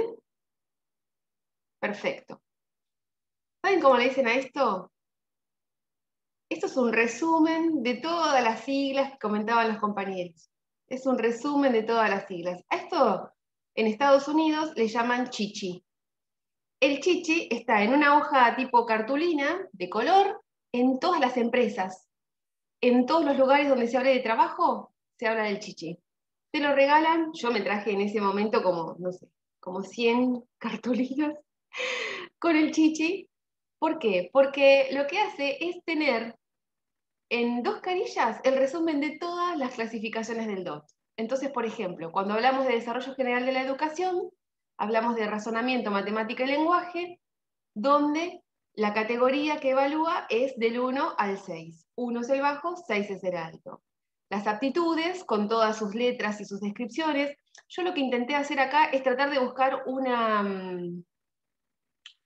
Perfecto. ¿Saben cómo le dicen a esto? Esto es un resumen de todas las siglas que comentaban los compañeros. Es un resumen de todas las siglas. A esto en Estados Unidos le llaman chichi. El chichi está en una hoja tipo cartulina de color en todas las empresas. En todos los lugares donde se habla de trabajo, se habla del chichi. Te lo regalan, yo me traje en ese momento como, no sé, como 100 cartulinas con el chichi. ¿Por qué? Porque lo que hace es tener en 2 carillas el resumen de todas las clasificaciones del DOT. Entonces, por ejemplo, cuando hablamos de desarrollo general de la educación, hablamos de razonamiento, matemática y lenguaje, donde la categoría que evalúa es del 1 al 6. 1 es el bajo, 6 es el alto. Las aptitudes, con todas sus letras y sus descripciones, yo lo que intenté hacer acá es tratar de buscar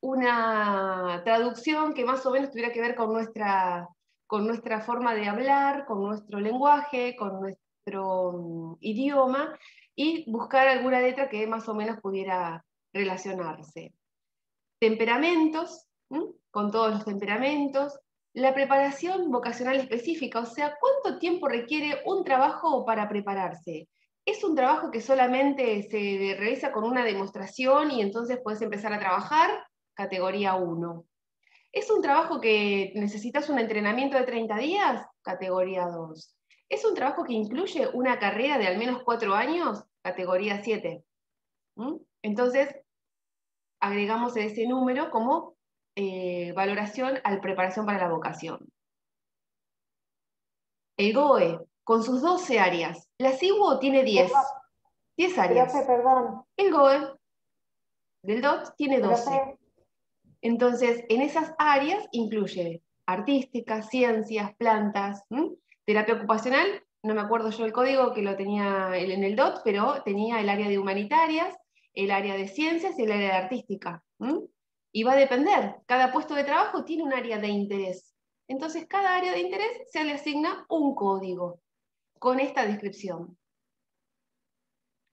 una traducción que más o menos tuviera que ver con nuestra forma de hablar, con nuestro lenguaje, con nuestro idioma, y buscar alguna letra que más o menos pudiera relacionarse. Temperamentos, con todos los temperamentos, la preparación vocacional específica, o sea, ¿cuánto tiempo requiere un trabajo para prepararse? ¿Es un trabajo que solamente se realiza con una demostración y entonces puedes empezar a trabajar? Categoría 1. ¿Es un trabajo que necesitas un entrenamiento de 30 días? Categoría 2. ¿Es un trabajo que incluye una carrera de al menos 4 años? Categoría 7. Entonces, agregamos ese número como valoración al preparación para la vocación. El GOE, con sus 12 áreas. La SIGUO tiene 10 áreas. Profe, perdón. El GOE del DOT tiene 12. Profe. Entonces, en esas áreas incluye artística, ciencias, plantas, terapia ocupacional, no me acuerdo yo el código que lo tenía en el DOT, pero tenía el área de humanitarias, el área de ciencias y el área de artística. Y va a depender, cada puesto de trabajo tiene un área de interés. Entonces, cada área de interés se le asigna un código con esta descripción.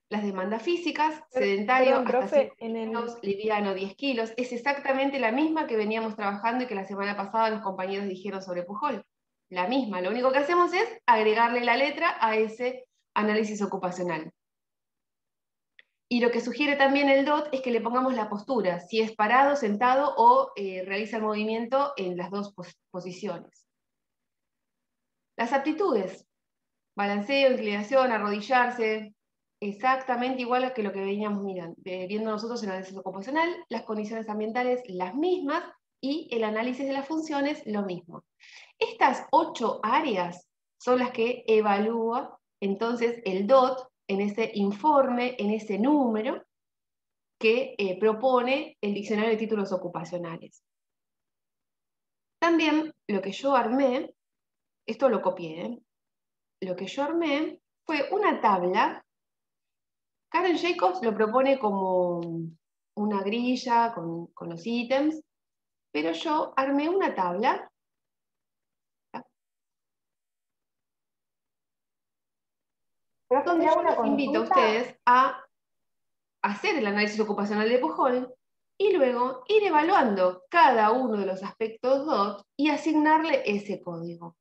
Las demandas físicas, sedentario, Perdón, hasta profe, 5 kilos, liviano 10 kilos, es exactamente la misma que veníamos trabajando y que la semana pasada los compañeros dijeron sobre Pujol. La misma, lo único que hacemos es agregarle la letra a ese análisis ocupacional. Y lo que sugiere también el DOT es que le pongamos la postura, si es parado, sentado o realiza el movimiento en las dos posiciones. Las aptitudes, balanceo, inclinación, arrodillarse, exactamente igual que lo que veníamos viendo nosotros en el análisis ocupacional, las condiciones ambientales las mismas y el análisis de las funciones lo mismo. Estas 8 áreas son las que evalúa entonces el DOT en ese informe, en ese número que propone el diccionario de títulos ocupacionales. También lo que yo armé, esto lo copié, lo que yo armé fue una tabla. Karen Jacobs lo propone como una grilla con los ítems, pero yo armé una tabla. Donde yo les invito a ustedes a hacer el análisis ocupacional de Pujol y luego ir evaluando cada uno de los aspectos DOT y asignarle ese código.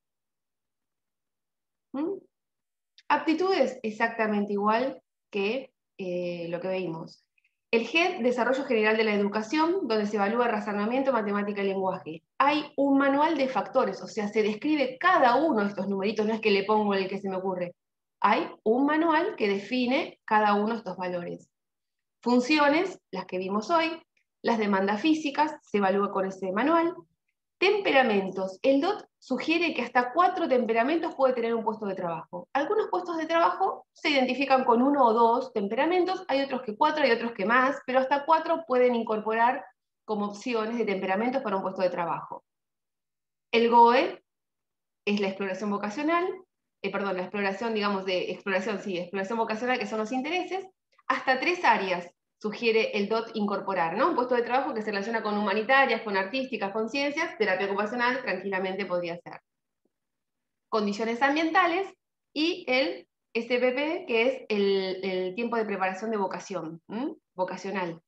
Aptitudes, exactamente igual que lo que vimos. El GED, Desarrollo General de la Educación, donde se evalúa razonamiento, matemática y lenguaje. Hay un manual de factores, o sea, se describe cada uno de estos numeritos, no es que le pongo el que se me ocurre. Hay un manual que define cada uno de estos valores. Funciones, las que vimos hoy, las demandas físicas, se evalúa con ese manual. Temperamentos, el DOT sugiere que hasta 4 temperamentos puede tener un puesto de trabajo. Algunos puestos de trabajo se identifican con 1 o 2 temperamentos, hay otros que 4, hay otros que más, pero hasta 4 pueden incorporar como opciones de temperamentos para un puesto de trabajo. El GOE es la exploración vocacional, la exploración, digamos, exploración vocacional, que son los intereses. Hasta 3 áreas sugiere el DOT incorporar, ¿no? Un puesto de trabajo que se relaciona con humanitarias, con artísticas, con ciencias, terapia ocupacional tranquilamente podría ser. Condiciones ambientales y el SPP, que es el tiempo de preparación de vocación, vocacional.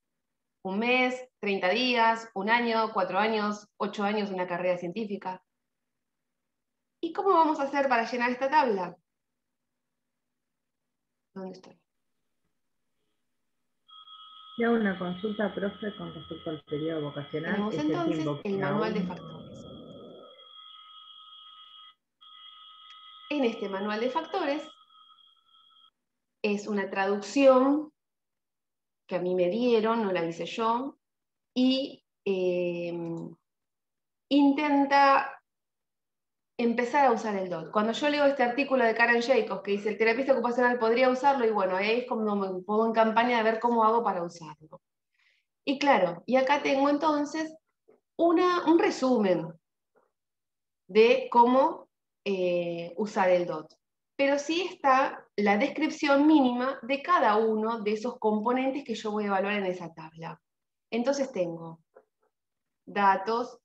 1 mes, 30 días, 1 año, 4 años, 8 años de una carrera científica. ¿Y cómo vamos a hacer para llenar esta tabla? ¿Dónde estoy? Y hago una consulta, profe, con respecto al periodo vocacional. Tenemos entonces el manual de factores. En este manual de factores es una traducción que a mí me dieron, no la hice yo, y intenta empezar a usar el DOT. Cuando yo leo este artículo de Karen Jacobs que dice el terapista ocupacional podría usarlo, y bueno, ahí es como me pongo en campaña de ver cómo hago para usarlo. Y claro, y acá tengo entonces un resumen de cómo usar el DOT. pero sí está la descripción mínima de cada uno de esos componentes que yo voy a evaluar en esa tabla. Entonces tengo datos,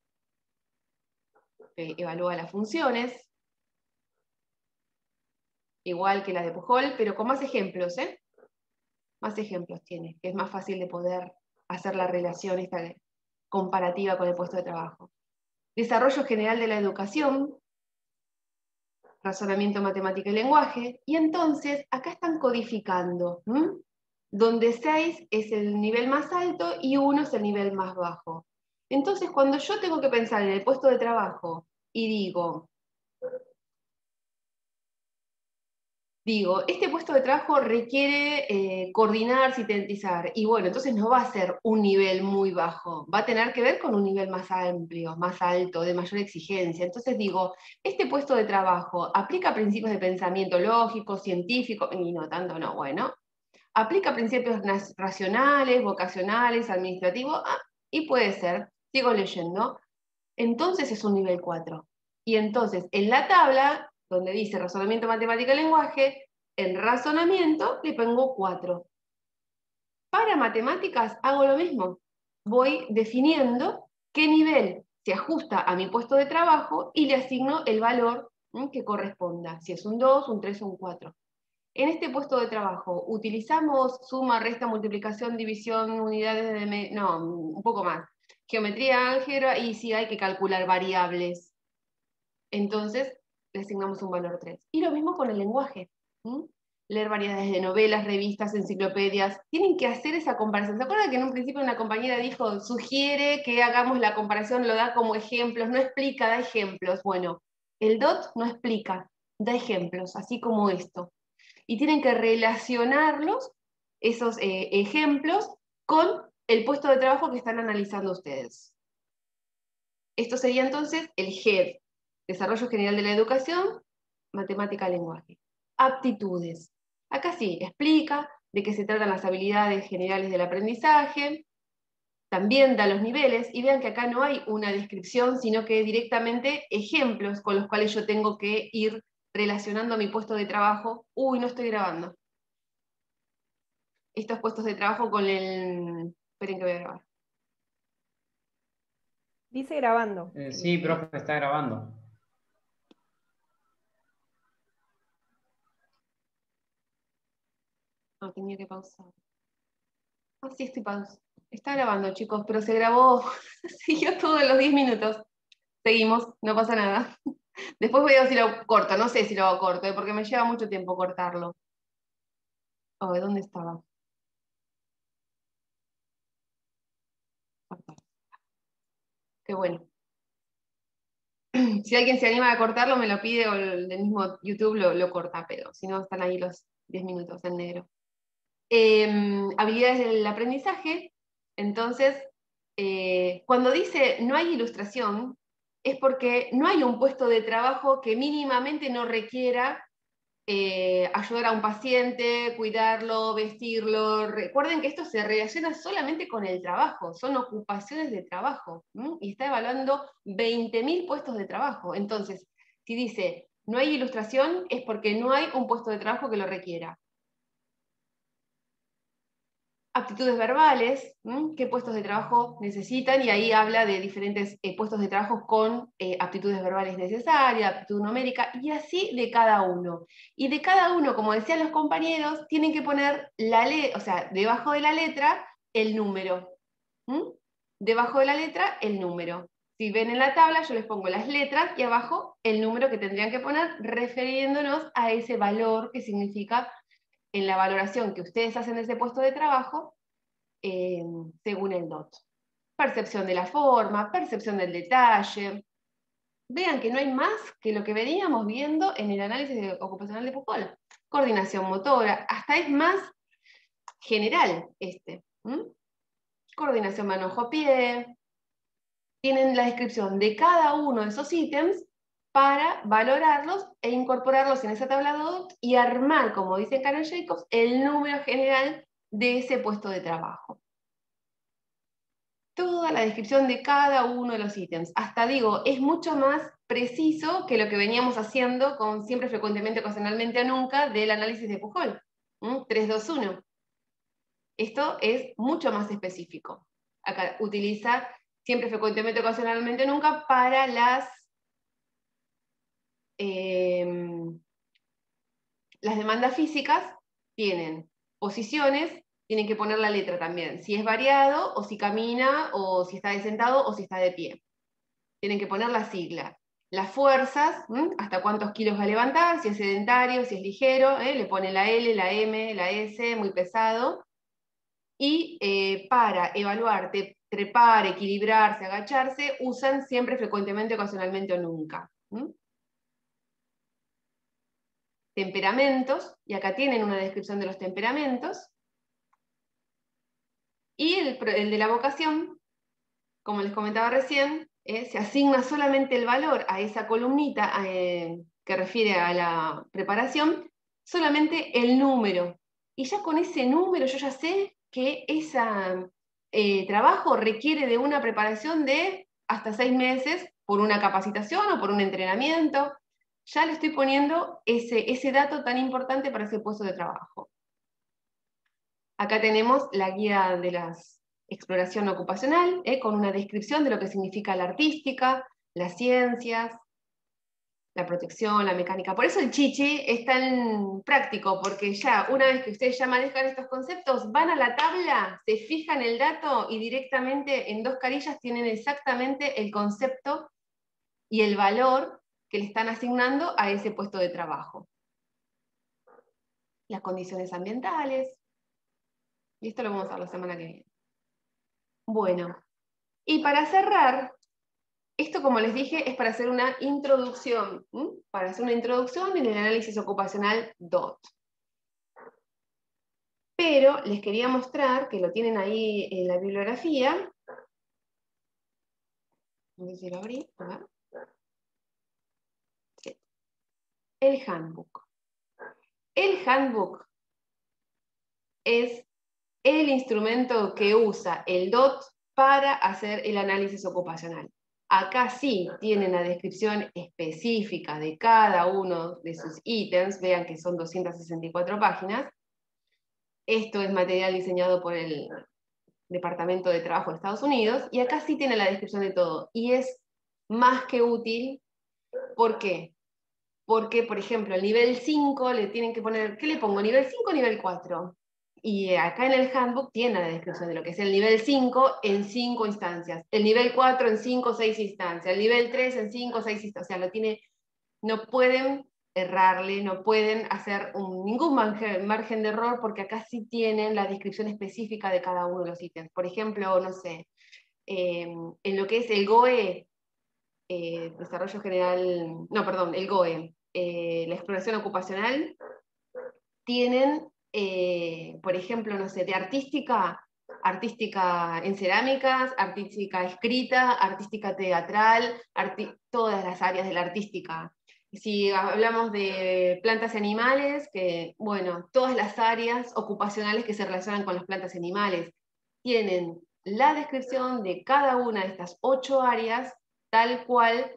que evalúa las funciones, igual que la de Pujol, pero con más ejemplos, ¿eh? Más ejemplos tiene, que es más fácil de poder hacer la relación esta comparativa con el puesto de trabajo. Desarrollo general de la educación, razonamiento, matemática y lenguaje, y entonces acá están codificando, donde 6 es el nivel más alto y 1 es el nivel más bajo. Entonces, cuando yo tengo que pensar en el puesto de trabajo y digo, este puesto de trabajo requiere coordinar, sintetizar, y bueno, entonces no va a ser un nivel muy bajo, va a tener que ver con un nivel más amplio, más alto, de mayor exigencia. Entonces digo, este puesto de trabajo aplica principios de pensamiento lógico, científico, y no tanto, no, bueno, aplica principios racionales, vocacionales, administrativos, y puede ser, sigo leyendo, entonces es un nivel 4. Y entonces, en la tabla, donde dice razonamiento, matemática y lenguaje, en razonamiento le pongo 4. Para matemáticas hago lo mismo. Voy definiendo qué nivel se ajusta a mi puesto de trabajo y le asigno el valor que corresponda, si es un 2, un 3 o un 4. En este puesto de trabajo, ¿utilizamos suma, resta, multiplicación, división, unidades de... No, un poco más. Geometría, álgebra, y sí hay que calcular variables. Entonces, le asignamos un valor 3. Y lo mismo con el lenguaje. Leer variedades de novelas, revistas, enciclopedias. Tienen que hacer esa comparación. ¿Se acuerdan que en un principio una compañera dijo, sugiere que hagamos la comparación, lo da como ejemplos, no explica, da ejemplos? Bueno, el DOT no explica, da ejemplos, así como esto. Y tienen que relacionarlos, esos ejemplos, con el puesto de trabajo que están analizando ustedes. Esto sería entonces el GED, Desarrollo General de la Educación, Matemática, Lenguaje. Aptitudes. Acá sí, explica de qué se tratan las habilidades generales del aprendizaje, también da los niveles, y vean que acá no hay una descripción, sino que directamente ejemplos con los cuales yo tengo que ir relacionando mi puesto de trabajo. Uy, no estoy grabando. Estos puestos de trabajo con el... Esperen que voy a grabar. Dice grabando. Sí, profe, está grabando. No, tenía que pausar. Ah, sí, estoy pausando. Está grabando, chicos, pero se grabó, siguió todos los 10 minutos. Seguimos, no pasa nada. Después voy a ver si lo corto, no sé si lo corto, porque me lleva mucho tiempo cortarlo. Oh, ¿dónde estaba? Qué bueno. Si alguien se anima a cortarlo, me lo pide, o el del mismo YouTube lo corta, pero si no, están ahí los 10 minutos en negro. Habilidades del aprendizaje. Entonces, cuando dice no hay ilustración, es porque no hay un puesto de trabajo que mínimamente no requiera ayudar a un paciente, cuidarlo, vestirlo. Recuerden que esto se relaciona solamente con el trabajo, son ocupaciones de trabajo, y está evaluando 20.000 puestos de trabajo. Entonces, si dice no hay ilustración, es porque no hay un puesto de trabajo que lo requiera. Aptitudes verbales, qué puestos de trabajo necesitan, y ahí habla de diferentes puestos de trabajo con aptitudes verbales necesarias, aptitud numérica, y así de cada uno. Y de cada uno, como decían los compañeros, tienen que poner o sea, debajo de la letra el número. Debajo de la letra el número. Si ven en la tabla, yo les pongo las letras y abajo el número que tendrían que poner, refiriéndonos a ese valor que significa en la valoración que ustedes hacen de ese puesto de trabajo, según el DOT. Percepción de la forma, percepción del detalle. Vean que no hay más que lo que veníamos viendo en el análisis ocupacional de Pujol. Coordinación motora, hasta es más general este. Coordinación mano-ojo-pie. Tienen la descripción de cada uno de esos ítems para valorarlos e incorporarlos en esa tabla DOT y armar, como dice Karen Jacobs, el número general de ese puesto de trabajo. toda la descripción de cada uno de los ítems. Hasta digo, es mucho más preciso que lo que veníamos haciendo con siempre, frecuentemente, ocasionalmente o nunca del análisis de Pujol. 3, 2, 1. Esto es mucho más específico. Acá utiliza siempre, frecuentemente, ocasionalmente o nunca para las demandas físicas. Tienen posiciones, tienen que poner la letra también, si es variado, o si camina, o si está de sentado, o si está de pie. Tienen que poner la sigla. Las fuerzas, hasta cuántos kilos va a levantar, si es sedentario, si es ligero, le pone la L, la M, la S, muy pesado. Y para evaluar, trepar, equilibrarse, agacharse, usan siempre, frecuentemente, ocasionalmente o nunca. Temperamentos, y acá tienen una descripción de los temperamentos. Y el de la vocación, como les comentaba recién, se asigna solamente el valor a esa columnita que refiere a la preparación, solamente el número. Y ya con ese número yo ya sé que ese trabajo requiere de una preparación de hasta 6 meses por una capacitación o por un entrenamiento. Ya le estoy poniendo ese dato tan importante para ese puesto de trabajo. Acá tenemos la guía de la exploración ocupacional, con una descripción de lo que significa la artística, las ciencias, la protección, la mecánica. Por eso el chichi es tan práctico, porque ya una vez que ustedes ya manejan estos conceptos, van a la tabla, se fijan el dato y directamente en 2 carillas tienen exactamente el concepto y el valor que le están asignando a ese puesto de trabajo. Las condiciones ambientales, y esto lo vamos a ver la semana que viene. Bueno, y para cerrar, esto, como les dije, es para hacer una introducción, para hacer una introducción en el análisis ocupacional DOT. Pero les quería mostrar, que lo tienen ahí en la bibliografía, no sé si lo abrí, a ver. Sí. El handbook. El handbook es el instrumento que usa el DOT para hacer el análisis ocupacional. Acá sí tienen la descripción específica de cada uno de sus ítems, vean que son 264 páginas. Esto es material diseñado por el Departamento de Trabajo de Estados Unidos, y acá sí tiene la descripción de todo, y es más que útil. ¿Por qué? Porque, por ejemplo, el nivel 5 le tienen que poner, ¿qué le pongo? ¿Nivel 5 o nivel 4? Y acá en el handbook tiene la descripción de lo que es el nivel 5 en 5 instancias, el nivel 4 en 5 o 6 instancias, el nivel 3 en 5 o 6 instancias. O sea, lo tiene, no pueden errarle, no pueden hacer ningún margen de error, porque acá sí tienen la descripción específica de cada uno de los ítems. Por ejemplo, no sé, en lo que es el GOE, Desarrollo General, no, perdón, el GOE, la exploración ocupacional, tienen, por ejemplo, no sé, de artística en cerámicas, artística escrita, artística teatral, todas las áreas de la artística. Si hablamos de plantas y animales, que, bueno, todas las áreas ocupacionales que se relacionan con las plantas y animales tienen la descripción de cada una de estas 8 áreas, tal cual,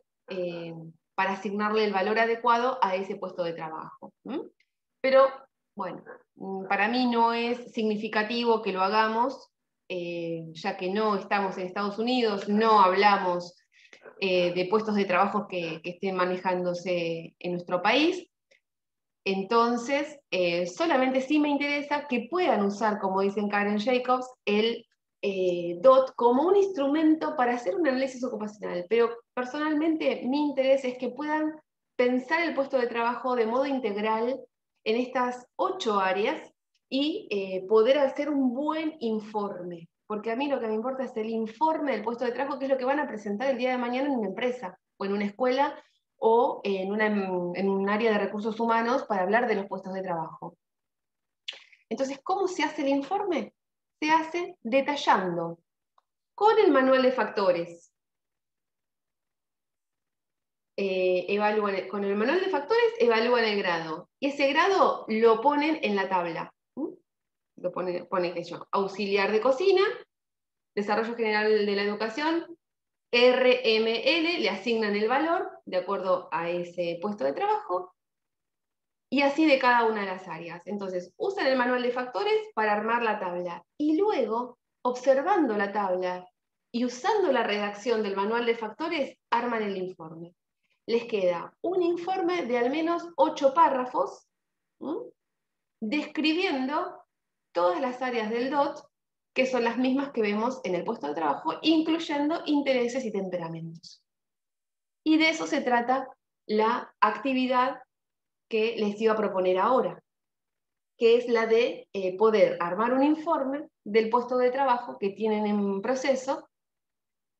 para asignarle el valor adecuado a ese puesto de trabajo. Pero, bueno, para mí no es significativo que lo hagamos, ya que no estamos en Estados Unidos, no hablamos de puestos de trabajo que estén manejándose en nuestro país. Entonces, solamente sí me interesa que puedan usar, como dicen Karen Jacobs, el DOT como un instrumento para hacer un análisis ocupacional. Pero personalmente mi interés es que puedan pensar el puesto de trabajo de modo integral en estas 8 áreas y poder hacer un buen informe. Porque a mí lo que me importa es el informe del puesto de trabajo, que es lo que van a presentar el día de mañana en una empresa, o en una escuela, o en un área de recursos humanos para hablar de los puestos de trabajo. Entonces, ¿cómo se hace el informe? Se hace detallando con el manual de factores. Con el manual de factores evalúan el grado, y ese grado lo ponen en la tabla. Lo pone qué sé yo, auxiliar de cocina, Desarrollo General de la Educación, RML, le asignan el valor de acuerdo a ese puesto de trabajo, y así de cada una de las áreas. Entonces, usan el manual de factores para armar la tabla, y luego, observando la tabla y usando la redacción del manual de factores, arman el informe. Les queda un informe de al menos 8 párrafos, describiendo todas las áreas del DOT, que son las mismas que vemos en el puesto de trabajo, incluyendo intereses y temperamentos. Y de eso se trata la actividad que les iba a proponer ahora, que es la de poder armar un informe del puesto de trabajo que tienen en proceso,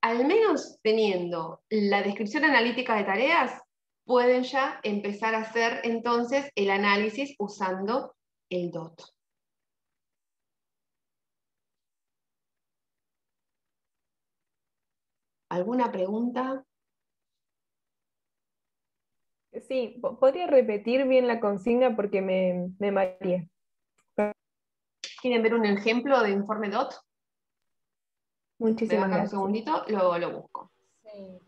al menos teniendo la descripción analítica de tareas, pueden ya empezar a hacer entonces el análisis usando el DOT. ¿Alguna pregunta? Sí, ¿podría repetir bien la consigna porque me mareé? ¿Quieren ver un ejemplo de informe DOT? ¿Me Muchísimas bajan un gracias. segundito? Lo busco. Sí.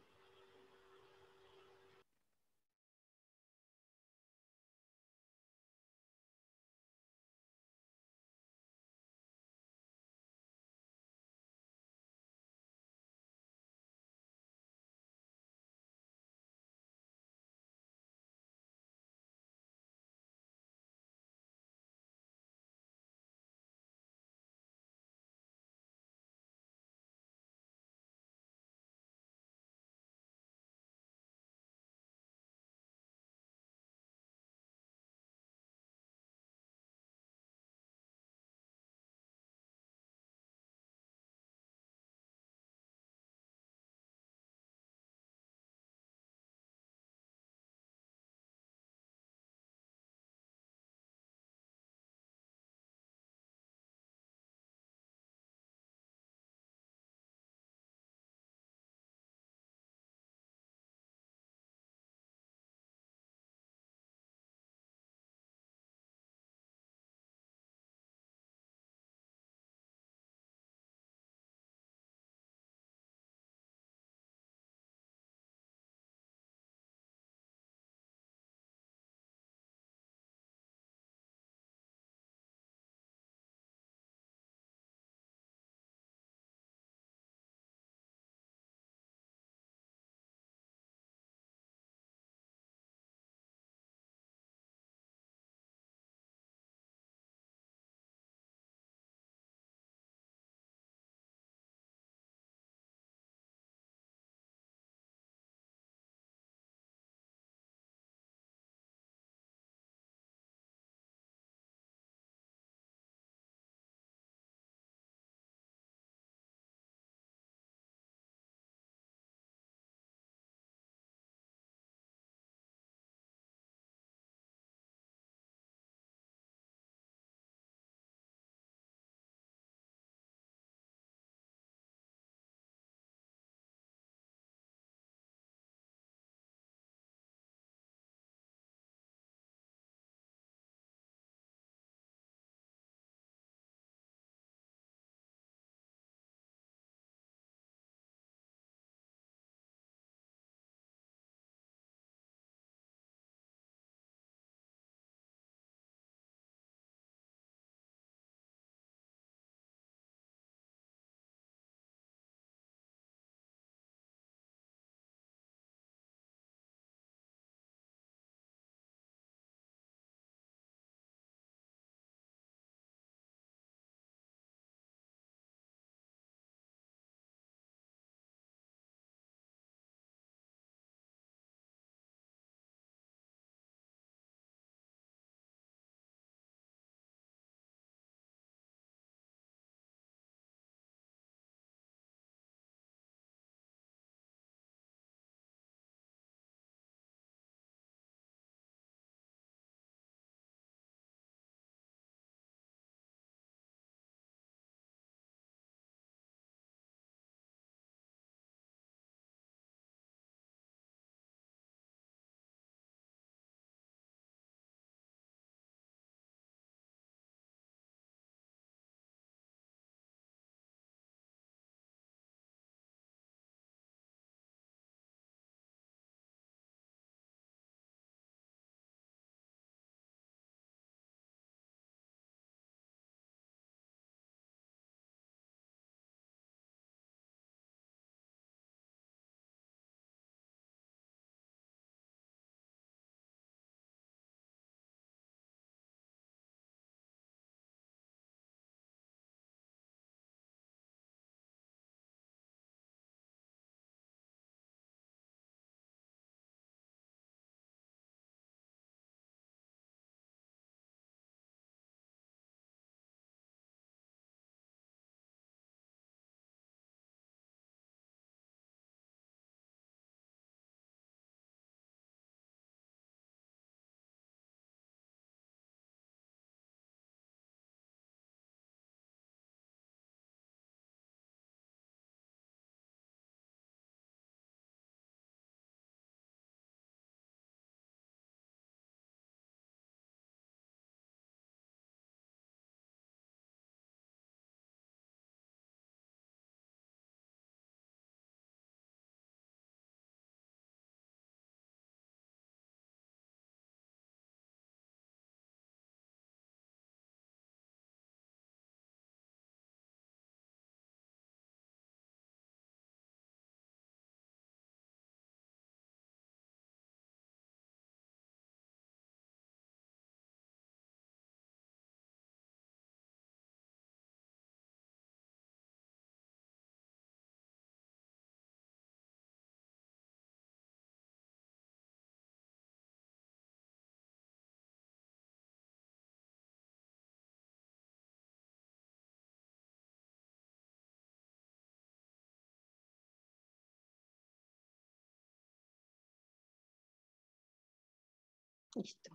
Listo.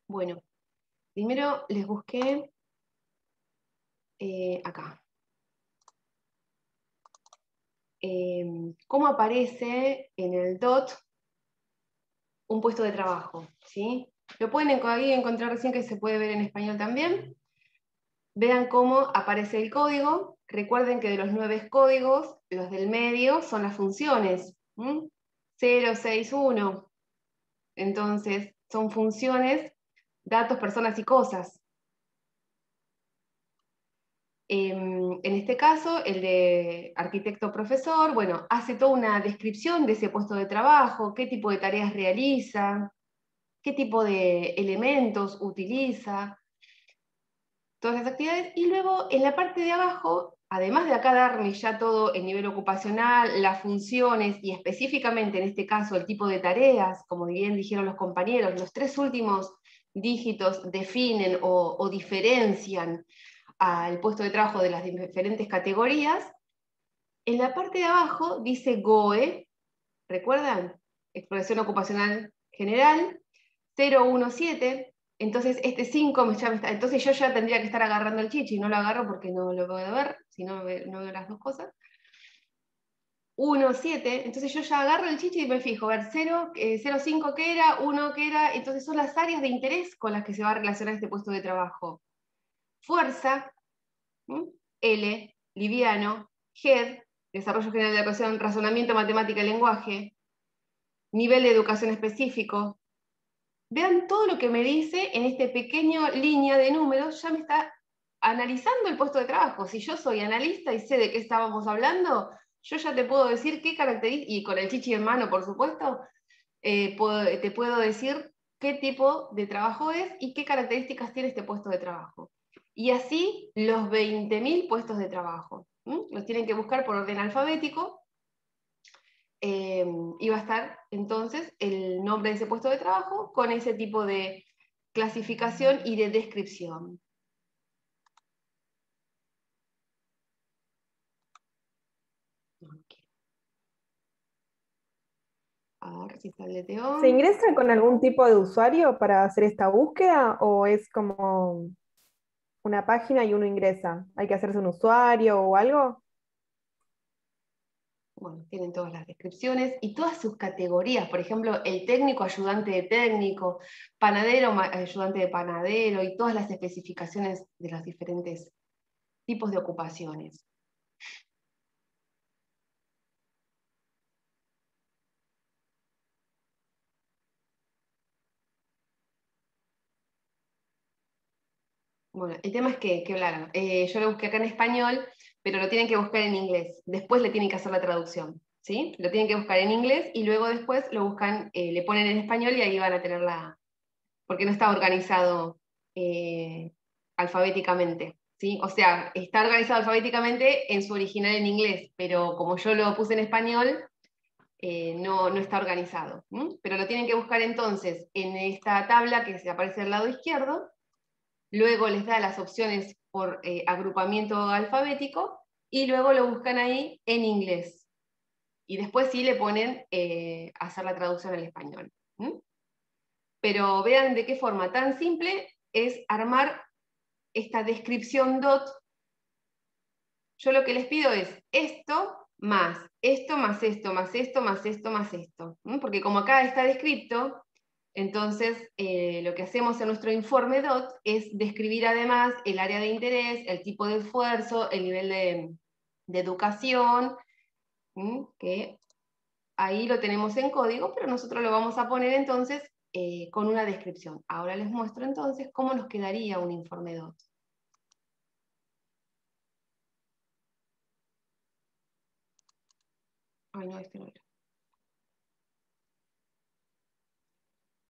Bueno, primero les busqué acá. ¿Cómo aparece en el DOT un puesto de trabajo? ¿Sí? Lo pueden ahí encontrar recién, que se puede ver en español también. Vean cómo aparece el código. Recuerden que de los 9 códigos, los del medio son las funciones. 0, 6, 1. Entonces, son funciones, datos, personas y cosas. En este caso, el de arquitecto profesor, bueno, hace toda una descripción de ese puesto de trabajo, qué tipo de tareas realiza, qué tipo de elementos utiliza, todas las actividades, y luego en la parte de abajo, además de acá darme ya todo el nivel ocupacional, las funciones, y específicamente en este caso el tipo de tareas, como bien dijeron los compañeros, los 3 últimos dígitos definen o diferencian al puesto de trabajo de las diferentes categorías. En la parte de abajo dice GOE, ¿recuerdan? Exploración ocupacional general, 017, entonces este 5 entonces yo ya tendría que estar agarrando el chichi, no lo agarro porque no lo puedo ver, si no, no veo las dos cosas. 17, entonces yo ya agarro el chichi y me fijo, a ver, 0,5 ¿qué era? 1 ¿qué era? Entonces son las áreas de interés con las que se va a relacionar este puesto de trabajo. Fuerza, L, liviano, GED, desarrollo general de la educación, razonamiento, matemática y lenguaje, nivel de educación específico. Vean todo lo que me dice en este pequeño línea de números, ya me está analizando el puesto de trabajo. Si yo soy analista y sé de qué estábamos hablando, yo ya te puedo decir qué características, y con el chichi en mano, por supuesto, te puedo decir qué tipo de trabajo es y qué características tiene este puesto de trabajo. Y así los 20.000 puestos de trabajo. Los tienen que buscar por orden alfabético. Y va a estar entonces el nombre de ese puesto de trabajo con ese tipo de clasificación y de descripción. A ver si sale Teón. ¿Se ingresa con algún tipo de usuario para hacer esta búsqueda o es como una página y uno ingresa? ¿Hay que hacerse un usuario o algo? Bueno, tienen todas las descripciones y todas sus categorías. Por ejemplo, el técnico ayudante de técnico, panadero ayudante de panadero, y todas las especificaciones de los diferentes tipos de ocupaciones. Bueno, el tema es que claro, yo lo busqué acá en español, pero lo tienen que buscar en inglés. Después le tienen que hacer la traducción, ¿sí? Lo tienen que buscar en inglés y luego después lo buscan, le ponen en español y ahí van a tener porque no está organizado alfabéticamente, ¿sí? O sea, está organizado alfabéticamente en su original en inglés, pero como yo lo puse en español, no está organizado. Pero lo tienen que buscar entonces en esta tabla que se aparece al lado izquierdo. Luego les da las opciones por agrupamiento alfabético y luego lo buscan ahí en inglés. Y después sí le ponen hacer la traducción al español. Pero vean de qué forma tan simple es armar esta descripción DOT. Yo lo que les pido es esto más esto, más esto, más esto, más esto, más esto. Porque como acá está descrito, entonces, lo que hacemos en nuestro informe DOT es describir además el área de interés, el tipo de esfuerzo, el nivel de educación, que ahí lo tenemos en código, pero nosotros lo vamos a poner entonces con una descripción. Ahora les muestro entonces cómo nos quedaría un informe DOT. Ay, no, este no era.